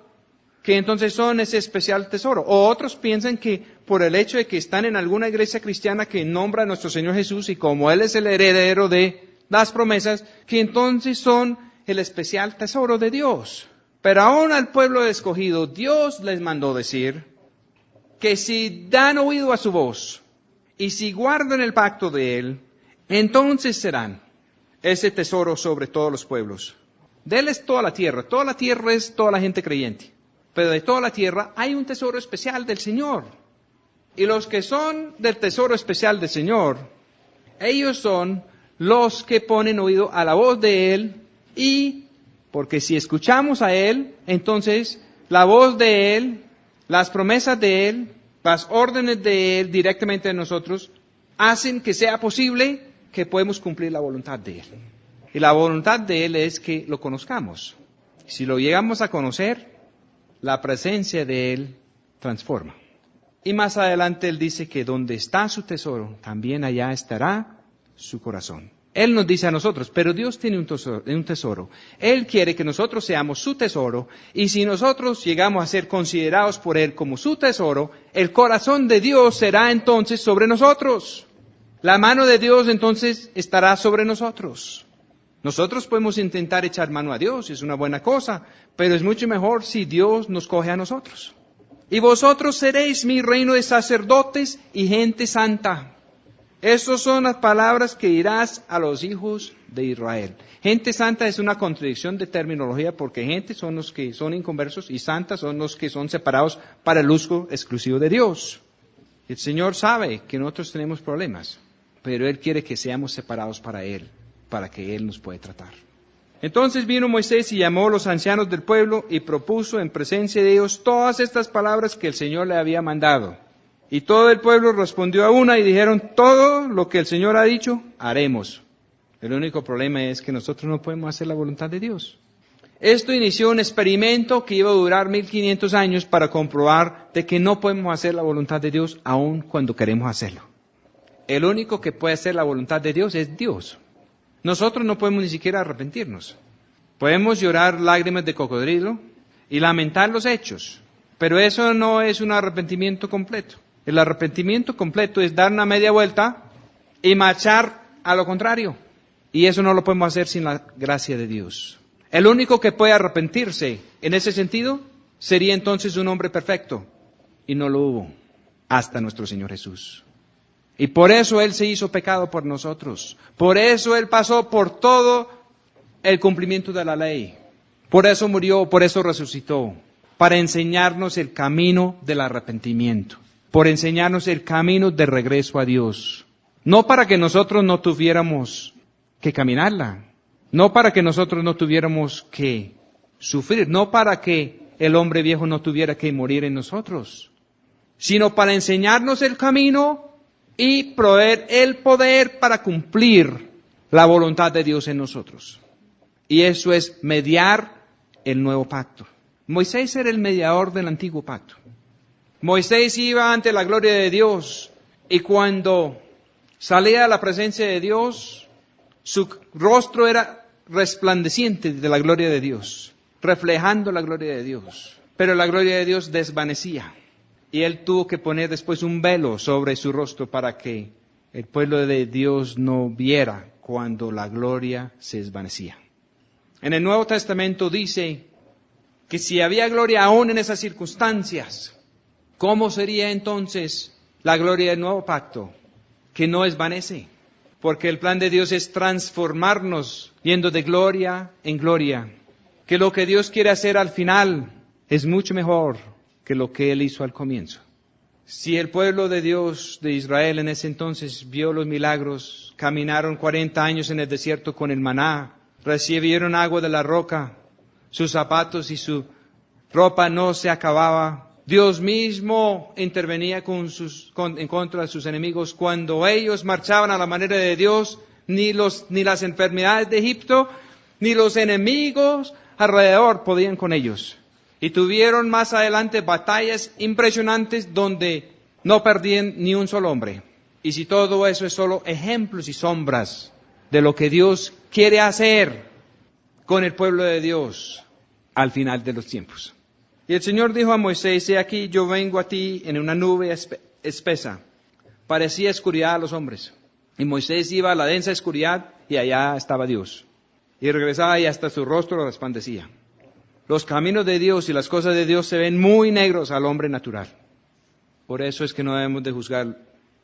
C: que entonces son ese especial tesoro. O otros piensan que por el hecho de que están en alguna iglesia cristiana que nombra a nuestro Señor Jesús, y como Él es el heredero de las promesas, que entonces son el especial tesoro de Dios. Pero aún al pueblo escogido, Dios les mandó decir que si dan oído a su voz y si guardan el pacto de Él, entonces serán ese tesoro sobre todos los pueblos. De Él es toda la tierra es toda la gente creyente. Pero de toda la tierra hay un tesoro especial del Señor. Y los que son del tesoro especial del Señor, ellos son los que ponen oído a la voz de Él, y porque si escuchamos a Él, entonces la voz de Él, las promesas de Él, las órdenes de Él directamente a nosotros, hacen que sea posible que podemos cumplir la voluntad de Él. Y la voluntad de Él es que lo conozcamos. Si lo llegamos a conocer, la presencia de Él transforma. Y más adelante Él dice que donde está su tesoro, también allá estará su corazón. Él nos dice a nosotros, pero Dios tiene un tesoro. Él quiere que nosotros seamos su tesoro, y si nosotros llegamos a ser considerados por Él como su tesoro, el corazón de Dios será entonces sobre nosotros. La mano de Dios entonces estará sobre nosotros. Nosotros podemos intentar echar mano a Dios, es una buena cosa, pero es mucho mejor si Dios nos coge a nosotros. Y vosotros seréis mi reino de sacerdotes y gente santa. Estas son las palabras que dirás a los hijos de Israel. Gente santa es una contradicción de terminología, porque gente son los que son inconversos y santas son los que son separados para el uso exclusivo de Dios. El Señor sabe que nosotros tenemos problemas, pero Él quiere que seamos separados para Él, para que Él nos pueda tratar. Entonces vino Moisés y llamó a los ancianos del pueblo y propuso en presencia de ellos todas estas palabras que el Señor le había mandado. Y todo el pueblo respondió a una y dijeron, todo lo que el Señor ha dicho, haremos. El único problema es que nosotros no podemos hacer la voluntad de Dios. Esto inició un experimento que iba a durar 1500 años para comprobar de que no podemos hacer la voluntad de Dios aun cuando queremos hacerlo. El único que puede hacer la voluntad de Dios es Dios. Nosotros no podemos ni siquiera arrepentirnos. Podemos llorar lágrimas de cocodrilo y lamentar los hechos, pero eso no es un arrepentimiento completo. El arrepentimiento completo es dar una media vuelta y marchar a lo contrario. Y eso no lo podemos hacer sin la gracia de Dios. El único que puede arrepentirse en ese sentido sería entonces un hombre perfecto. Y no lo hubo hasta nuestro Señor Jesús. Y por eso Él se hizo pecado por nosotros. Por eso Él pasó por todo el cumplimiento de la ley. Por eso murió, por eso resucitó. Para enseñarnos el camino del arrepentimiento. Por enseñarnos el camino de regreso a Dios. No para que nosotros no tuviéramos que caminarla. No para que nosotros no tuviéramos que sufrir. No para que el hombre viejo no tuviera que morir en nosotros. Sino para enseñarnos el camino y proveer el poder para cumplir la voluntad de Dios en nosotros. Y eso es mediar el nuevo pacto. Moisés era el mediador del antiguo pacto. Moisés iba ante la gloria de Dios y cuando salía a la presencia de Dios, su rostro era resplandeciente de la gloria de Dios, reflejando la gloria de Dios. Pero la gloria de Dios desvanecía y él tuvo que poner después un velo sobre su rostro para que el pueblo de Dios no viera cuando la gloria se desvanecía. En el Nuevo Testamento dice que si había gloria aún en esas circunstancias, ¿cómo sería entonces la gloria del nuevo pacto? Que no desvanece, porque el plan de Dios es transformarnos yendo de gloria en gloria. Que lo que Dios quiere hacer al final es mucho mejor que lo que Él hizo al comienzo. Si el pueblo de Dios de Israel en ese entonces vio los milagros, caminaron 40 años en el desierto con el maná, recibieron agua de la roca, sus zapatos y su ropa no se acababa. Dios mismo intervenía en contra de sus enemigos. Cuando ellos marchaban a la manera de Dios, ni las enfermedades de Egipto, ni los enemigos alrededor podían con ellos. Y tuvieron más adelante batallas impresionantes donde no perdían ni un solo hombre. Y si todo eso es solo ejemplos y sombras de lo que Dios quiere hacer con el pueblo de Dios al final de los tiempos. Y el Señor dijo a Moisés, he aquí yo vengo a ti en una nube espesa. Parecía oscuridad a los hombres. Y Moisés iba a la densa oscuridad y allá estaba Dios. Y regresaba y hasta su rostro resplandecía. Los caminos de Dios y las cosas de Dios se ven muy negros al hombre natural. Por eso es que no debemos de juzgar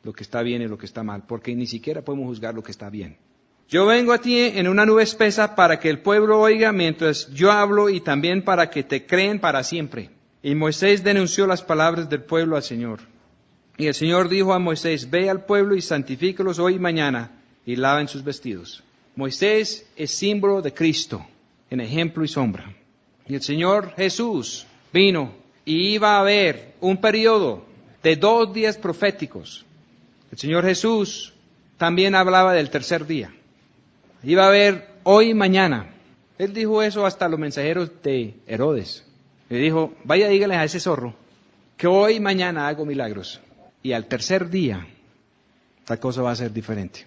C: lo que está bien y lo que está mal, porque ni siquiera podemos juzgar lo que está bien. Yo vengo a ti en una nube espesa para que el pueblo oiga mientras yo hablo y también para que te creen para siempre. Y Moisés denunció las palabras del pueblo al Señor. Y el Señor dijo a Moisés, ve al pueblo y santifícalos hoy y mañana y laven sus vestidos. Moisés es símbolo de Cristo, en ejemplo y sombra. Y el Señor Jesús vino y iba a haber un periodo de 2 días proféticos. El Señor Jesús también hablaba del tercer día. Iba a haber hoy y mañana. Él dijo eso hasta a los mensajeros de Herodes. Le dijo, vaya dígale a ese zorro que hoy y mañana hago milagros. Y al tercer día, la cosa va a ser diferente.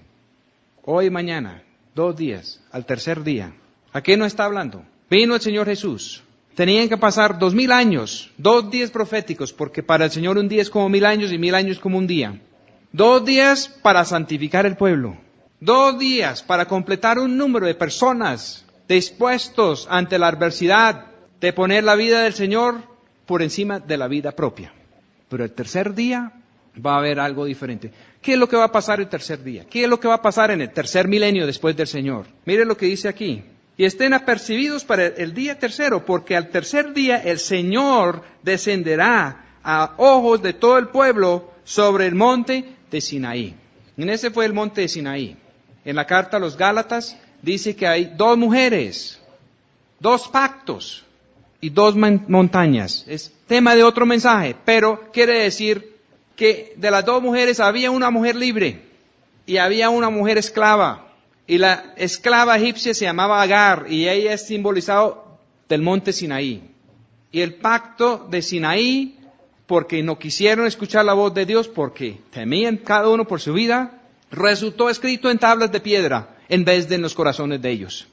C: Hoy y mañana, 2 días, al tercer día. ¿A qué no está hablando? Vino el Señor Jesús. Tenían que pasar 2000 años, 2 días proféticos, porque para el Señor un día es como 1000 años y 1000 años como un día. 2 días para santificar el pueblo. 2 días para completar un número de personas dispuestos ante la adversidad de poner la vida del Señor por encima de la vida propia. Pero el tercer día va a haber algo diferente. ¿Qué es lo que va a pasar el tercer día? ¿Qué es lo que va a pasar en el tercer milenio después del Señor? Mire lo que dice aquí. Y estén apercibidos para el día tercero, porque al tercer día el Señor descenderá a ojos de todo el pueblo sobre el monte de Sinaí. En ese fue el monte de Sinaí. En la carta a los Gálatas dice que hay 2 mujeres, 2 pactos y 2 montañas. Es tema de otro mensaje, pero quiere decir que de las 2 mujeres había una mujer libre y había una mujer esclava. Y la esclava egipcia se llamaba Agar y ella es simbolizado del monte Sinaí. Y el pacto de Sinaí, porque no quisieron escuchar la voz de Dios, porque temían cada uno por su vida, resultó escrito en tablas de piedra en vez de en los corazones de ellos.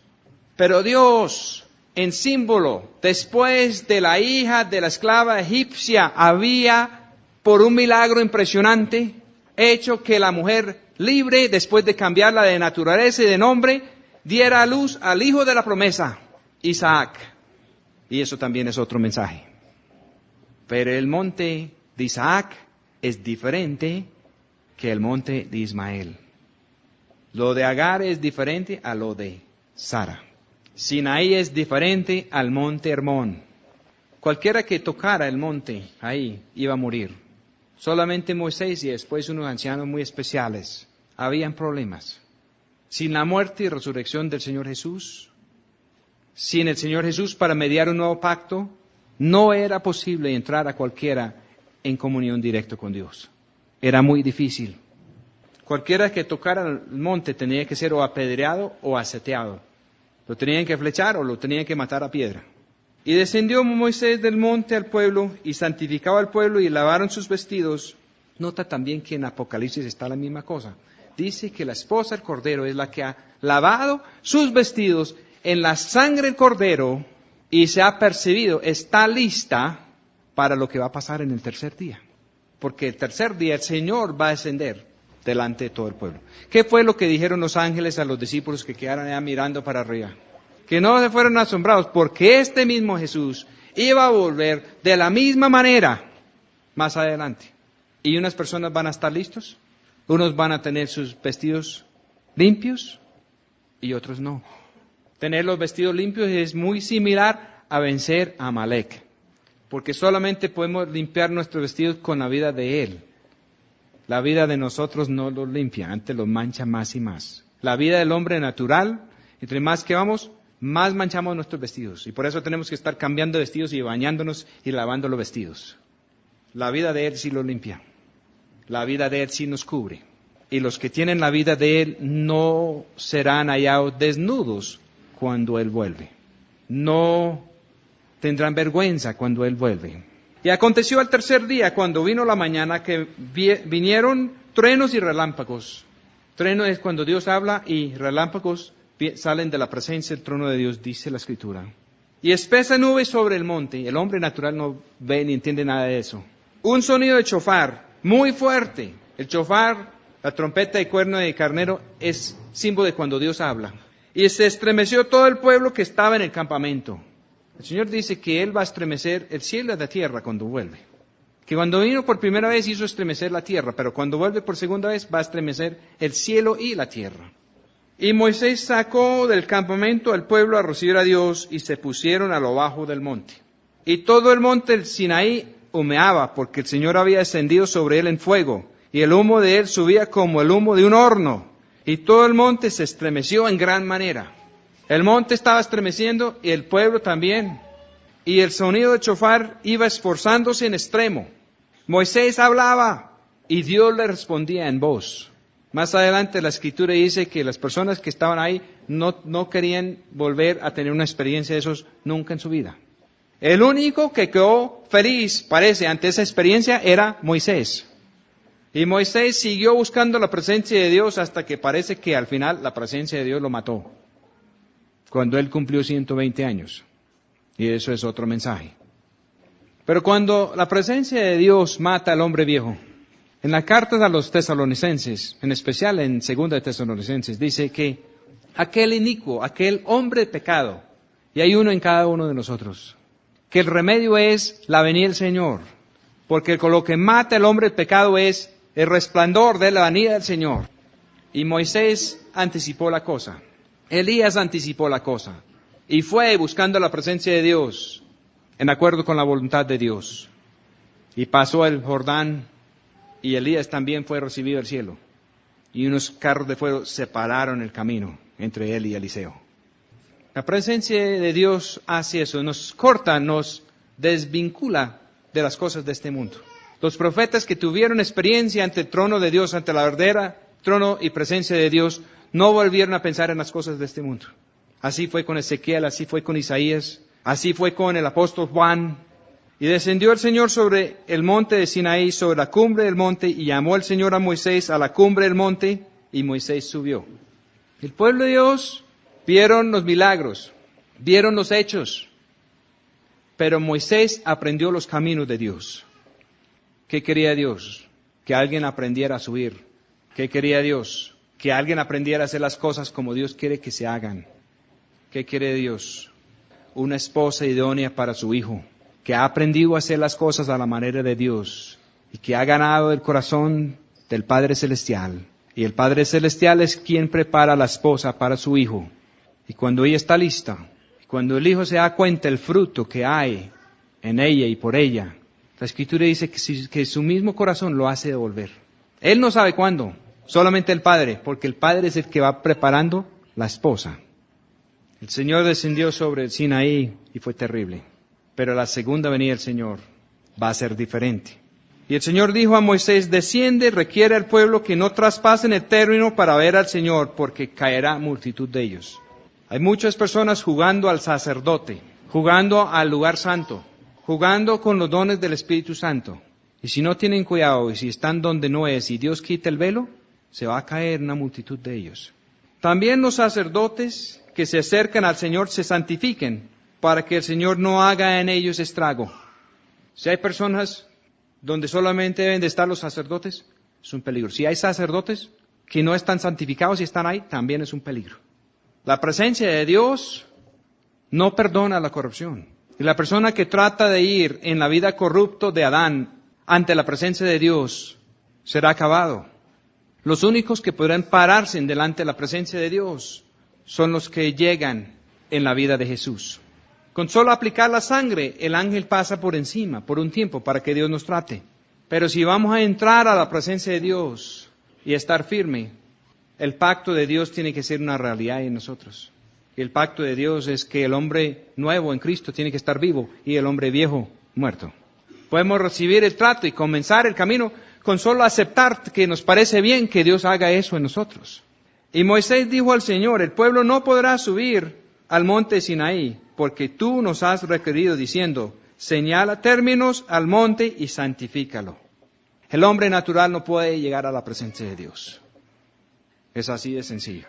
C: Pero Dios, en símbolo, después de la hija de la esclava egipcia, había, por un milagro impresionante, hecho que la mujer libre, después de cambiarla de naturaleza y de nombre, diera a luz al hijo de la promesa, Isaac. Y eso también es otro mensaje. Pero el monte de Isaac es diferente que el monte de Ismael. Lo de Agar es diferente a lo de Sara. Sinaí es diferente al monte Hermón. Cualquiera que tocara el monte ahí iba a morir. Solamente Moisés y después unos ancianos muy especiales. Habían problemas. Sin la muerte y resurrección del Señor Jesús, sin el Señor Jesús para mediar un nuevo pacto, no era posible entrar a cualquiera en comunión directa con Dios. Era muy difícil. Cualquiera que tocara el monte tenía que ser o apedreado o aseteado. Lo tenían que flechar o lo tenían que matar a piedra. Y descendió Moisés del monte al pueblo y santificaba al pueblo y lavaron sus vestidos. Nota también que en Apocalipsis está la misma cosa. Dice que la esposa del Cordero es la que ha lavado sus vestidos en la sangre del Cordero y se ha percibido, está lista para lo que va a pasar en el tercer día. Porque el tercer día el Señor va a descender delante de todo el pueblo. ¿Qué fue lo que dijeron los ángeles a los discípulos que quedaron allá mirando para arriba? Que no se fueron asombrados, porque este mismo Jesús iba a volver de la misma manera más adelante. Y unas personas van a estar listos, unos van a tener sus vestidos limpios y otros no. Tener los vestidos limpios es muy similar a vencer a Amalek, porque solamente podemos limpiar nuestros vestidos con la vida de Él. La vida de nosotros no los limpia, antes los mancha más y más. La vida del hombre natural, entre más que vamos, más manchamos nuestros vestidos. Y por eso tenemos que estar cambiando vestidos y bañándonos y lavando los vestidos. La vida de Él sí los limpia. La vida de Él sí nos cubre. Y los que tienen la vida de Él no serán hallados desnudos cuando Él vuelve. No tendrán vergüenza cuando Él vuelve. Y aconteció al tercer día, cuando vino la mañana, que vinieron truenos y relámpagos. Trueno es cuando Dios habla y relámpagos salen de la presencia del trono de Dios, dice la Escritura. Y espesa nube sobre el monte. El hombre natural no ve ni entiende nada de eso. Un sonido de chofar muy fuerte. El chofar, la trompeta de cuerno de carnero, es símbolo de cuando Dios habla. Y se estremeció todo el pueblo que estaba en el campamento. El Señor dice que Él va a estremecer el cielo y la tierra cuando vuelve. Que cuando vino por primera vez hizo estremecer la tierra, pero cuando vuelve por segunda vez va a estremecer el cielo y la tierra. Y Moisés sacó del campamento al pueblo a recibir a Dios y se pusieron a lo bajo del monte. Y todo el monte del Sinaí humeaba porque el Señor había descendido sobre él en fuego y el humo de él subía como el humo de un horno. Y todo el monte se estremeció en gran manera. El monte estaba estremeciendo y el pueblo también. Y el sonido de chofar iba esforzándose en extremo. Moisés hablaba y Dios le respondía en voz. Más adelante la Escritura dice que las personas que estaban ahí no querían volver a tener una experiencia de esos nunca en su vida. El único que quedó feliz, parece, ante esa experiencia era Moisés. Y Moisés siguió buscando la presencia de Dios hasta que parece que al final la presencia de Dios lo mató. Cuando él cumplió 120 años. Y eso es otro mensaje. Pero cuando la presencia de Dios mata al hombre viejo, en la carta a los tesalonicenses, en especial en 2 de Tesalonicenses, dice que aquel inicuo, aquel hombre de pecado, y hay uno en cada uno de nosotros, que el remedio es la venida del Señor, porque con lo que mata al hombre el pecado es el resplandor de la venida del Señor. Y Moisés anticipó la cosa. Elías anticipó la cosa y fue buscando la presencia de Dios en acuerdo con la voluntad de Dios. Y pasó el Jordán y Elías también fue recibido al cielo. Y unos carros de fuego separaron el camino entre él y Eliseo. La presencia de Dios hace eso, nos corta, nos desvincula de las cosas de este mundo. Los profetas que tuvieron experiencia ante el trono de Dios, ante la verdadera trono y presencia de Dios, no volvieron a pensar en las cosas de este mundo. Así fue con Ezequiel, así fue con Isaías, Así fue con el apóstol Juan. Y descendió el Señor sobre el monte de Sinaí, sobre la cumbre del monte, y llamó el Señor a Moisés a la cumbre del monte, y Moisés subió. El pueblo de Dios vieron los milagros, vieron los hechos, pero Moisés aprendió los caminos de Dios. ¿Qué quería Dios? Que alguien aprendiera a subir. ¿Qué quería Dios? Que alguien aprendiera a hacer las cosas como Dios quiere que se hagan. ¿Qué quiere Dios? Una esposa idónea para su hijo, que ha aprendido a hacer las cosas a la manera de Dios y que ha ganado el corazón del Padre Celestial. Y el Padre Celestial es quien prepara a la esposa para su hijo. Y cuando ella está lista, cuando el hijo se da cuenta del fruto que hay en ella y por ella, la Escritura dice que su mismo corazón lo hace devolver. Él no sabe cuándo, solamente el Padre, porque el Padre es el que va preparando la esposa. El Señor descendió sobre el Sinaí y fue terrible. Pero la segunda venida del Señor va a ser diferente. Y el Señor dijo a Moisés, desciende, requiere al pueblo que no traspasen el término para ver al Señor, porque caerá multitud de ellos. Hay muchas personas jugando al sacerdote, jugando al lugar santo, jugando con los dones del Espíritu Santo. Y si no tienen cuidado, y si están donde no es, y Dios quita el velo, se va a caer una multitud de ellos. También los sacerdotes que se acercan al Señor se santifiquen, para que el Señor no haga en ellos estrago. Si hay personas donde solamente deben de estar los sacerdotes, es un peligro. Si hay sacerdotes que no están santificados y están ahí, también es un peligro. La presencia de Dios no perdona la corrupción. Y la persona que trata de ir en la vida corrupta de Adán ante la presencia de Dios será acabado. Los únicos que podrán pararse delante de la presencia de Dios son los que llegan en la vida de Jesús. Con solo aplicar la sangre, el ángel pasa por encima, por un tiempo, para que Dios nos trate. Pero si vamos a entrar a la presencia de Dios y estar firme, el pacto de Dios tiene que ser una realidad en nosotros. Y el pacto de Dios es que el hombre nuevo en Cristo tiene que estar vivo y el hombre viejo muerto. Podemos recibir el trato y comenzar el camino con solo aceptar que nos parece bien que Dios haga eso en nosotros. Y Moisés dijo al Señor, el pueblo no podrá subir al monte Sinaí, porque tú nos has requerido diciendo, señala términos al monte y santifícalo. El hombre natural no puede llegar a la presencia de Dios. Es así de sencillo.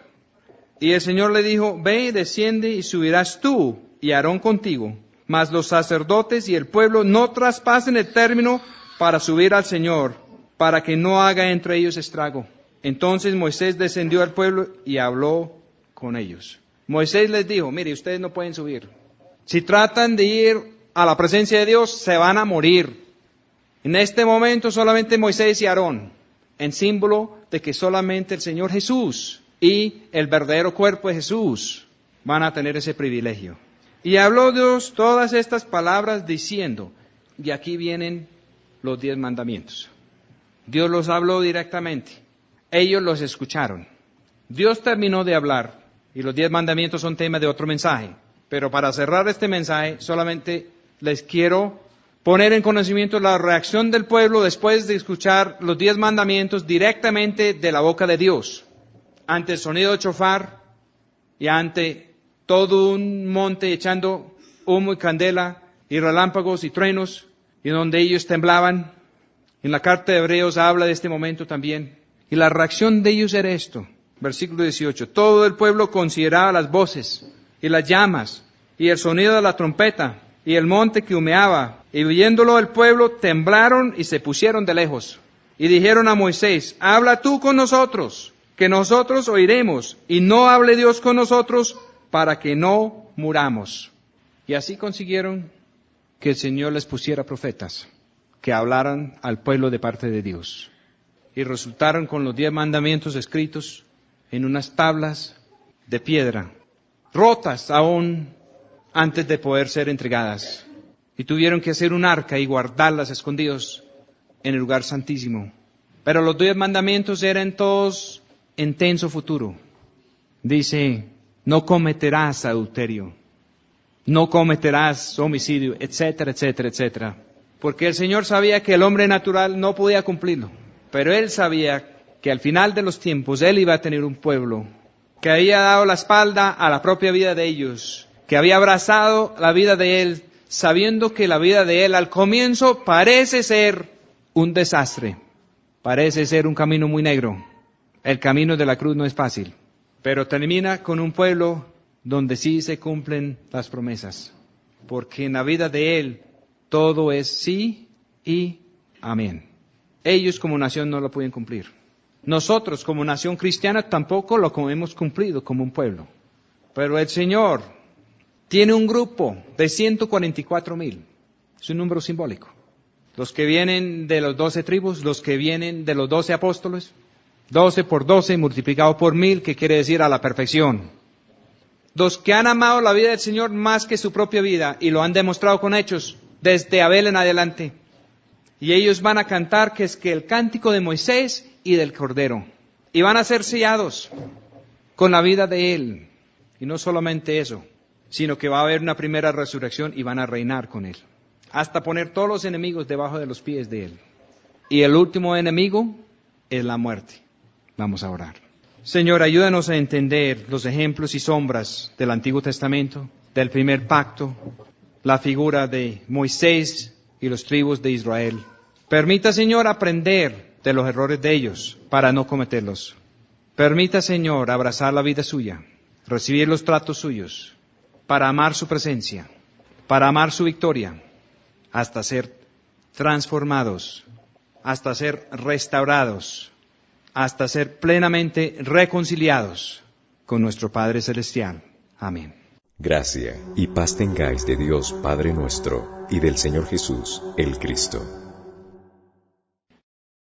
C: Y el Señor le dijo, ve, desciende y subirás tú y Aarón contigo, mas los sacerdotes y el pueblo no traspasen el término para subir al Señor, para que no haga entre ellos estrago. Entonces Moisés descendió al pueblo y habló con ellos. Moisés les dijo, mire, ustedes no pueden subir. Si tratan de ir a la presencia de Dios, se van a morir. En este momento solamente Moisés y Aarón, en símbolo de que solamente el Señor Jesús y el verdadero cuerpo de Jesús van a tener ese privilegio. Y habló Dios todas estas palabras diciendo, y aquí vienen los 10 mandamientos. Dios los habló directamente. Ellos los escucharon. Dios terminó de hablar. Y los 10 mandamientos son tema de otro mensaje. Pero para cerrar este mensaje, solamente les quiero poner en conocimiento la reacción del pueblo después de escuchar los 10 mandamientos directamente de la boca de Dios. Ante el sonido de chofar y ante todo un monte echando humo y candela y relámpagos y truenos y donde ellos temblaban. En la carta de Hebreos habla de este momento también. Y la reacción de ellos era esto. Versículo 18, todo el pueblo consideraba las voces y las llamas y el sonido de la trompeta y el monte que humeaba. Y viéndolo el pueblo temblaron y se pusieron de lejos. Y dijeron a Moisés, habla tú con nosotros, que nosotros oiremos, y no hable Dios con nosotros para que no muramos. Y así consiguieron que el Señor les pusiera profetas que hablaran al pueblo de parte de Dios. Y resultaron con los 10 mandamientos escritos en unas tablas de piedra, rotas aún antes de poder ser entregadas. Y tuvieron que hacer un arca y guardarlas escondidos en el lugar santísimo. Pero los 10 mandamientos eran todos en tenso futuro. Dice, no cometerás adulterio, no cometerás homicidio, etcétera, etcétera, etcétera. Porque el Señor sabía que el hombre natural no podía cumplirlo. Pero Él sabía que al final de los tiempos Él iba a tener un pueblo que había dado la espalda a la propia vida de ellos, que había abrazado la vida de él, sabiendo que la vida de él al comienzo parece ser un desastre, parece ser un camino muy negro. El camino de la cruz no es fácil, pero termina con un pueblo donde sí se cumplen las promesas, porque en la vida de él todo es sí y amén. Ellos como nación no lo pueden cumplir. Nosotros como nación cristiana tampoco lo hemos cumplido como un pueblo. Pero el Señor tiene un grupo de 144,000. Es un número simbólico. Los que vienen de los 12 tribus, los que vienen de los 12 apóstoles, 12 por 12 multiplicado por 1,000, que quiere decir a la perfección. Los que han amado la vida del Señor más que su propia vida y lo han demostrado con hechos desde Abel en adelante. Y ellos van a cantar que es que el cántico de Moisés y del Cordero. Y van a ser sellados con la vida de Él. Y no solamente eso, sino que va a haber una primera resurrección y van a reinar con Él. Hasta poner todos los enemigos debajo de los pies de Él. Y el último enemigo es la muerte. Vamos a orar. Señor, ayúdanos a entender los ejemplos y sombras del Antiguo Testamento, del primer pacto, la figura de Moisés y los tribus de Israel. Permita, Señor, aprender de los errores de ellos para no cometerlos. Permita, Señor, abrazar la vida suya, recibir los tratos suyos, para amar su presencia, para amar su victoria, hasta ser transformados, hasta ser restaurados, hasta ser plenamente reconciliados con nuestro Padre Celestial. Amén.
A: Gracia y paz tengáis de Dios Padre nuestro y del Señor Jesús, el Cristo.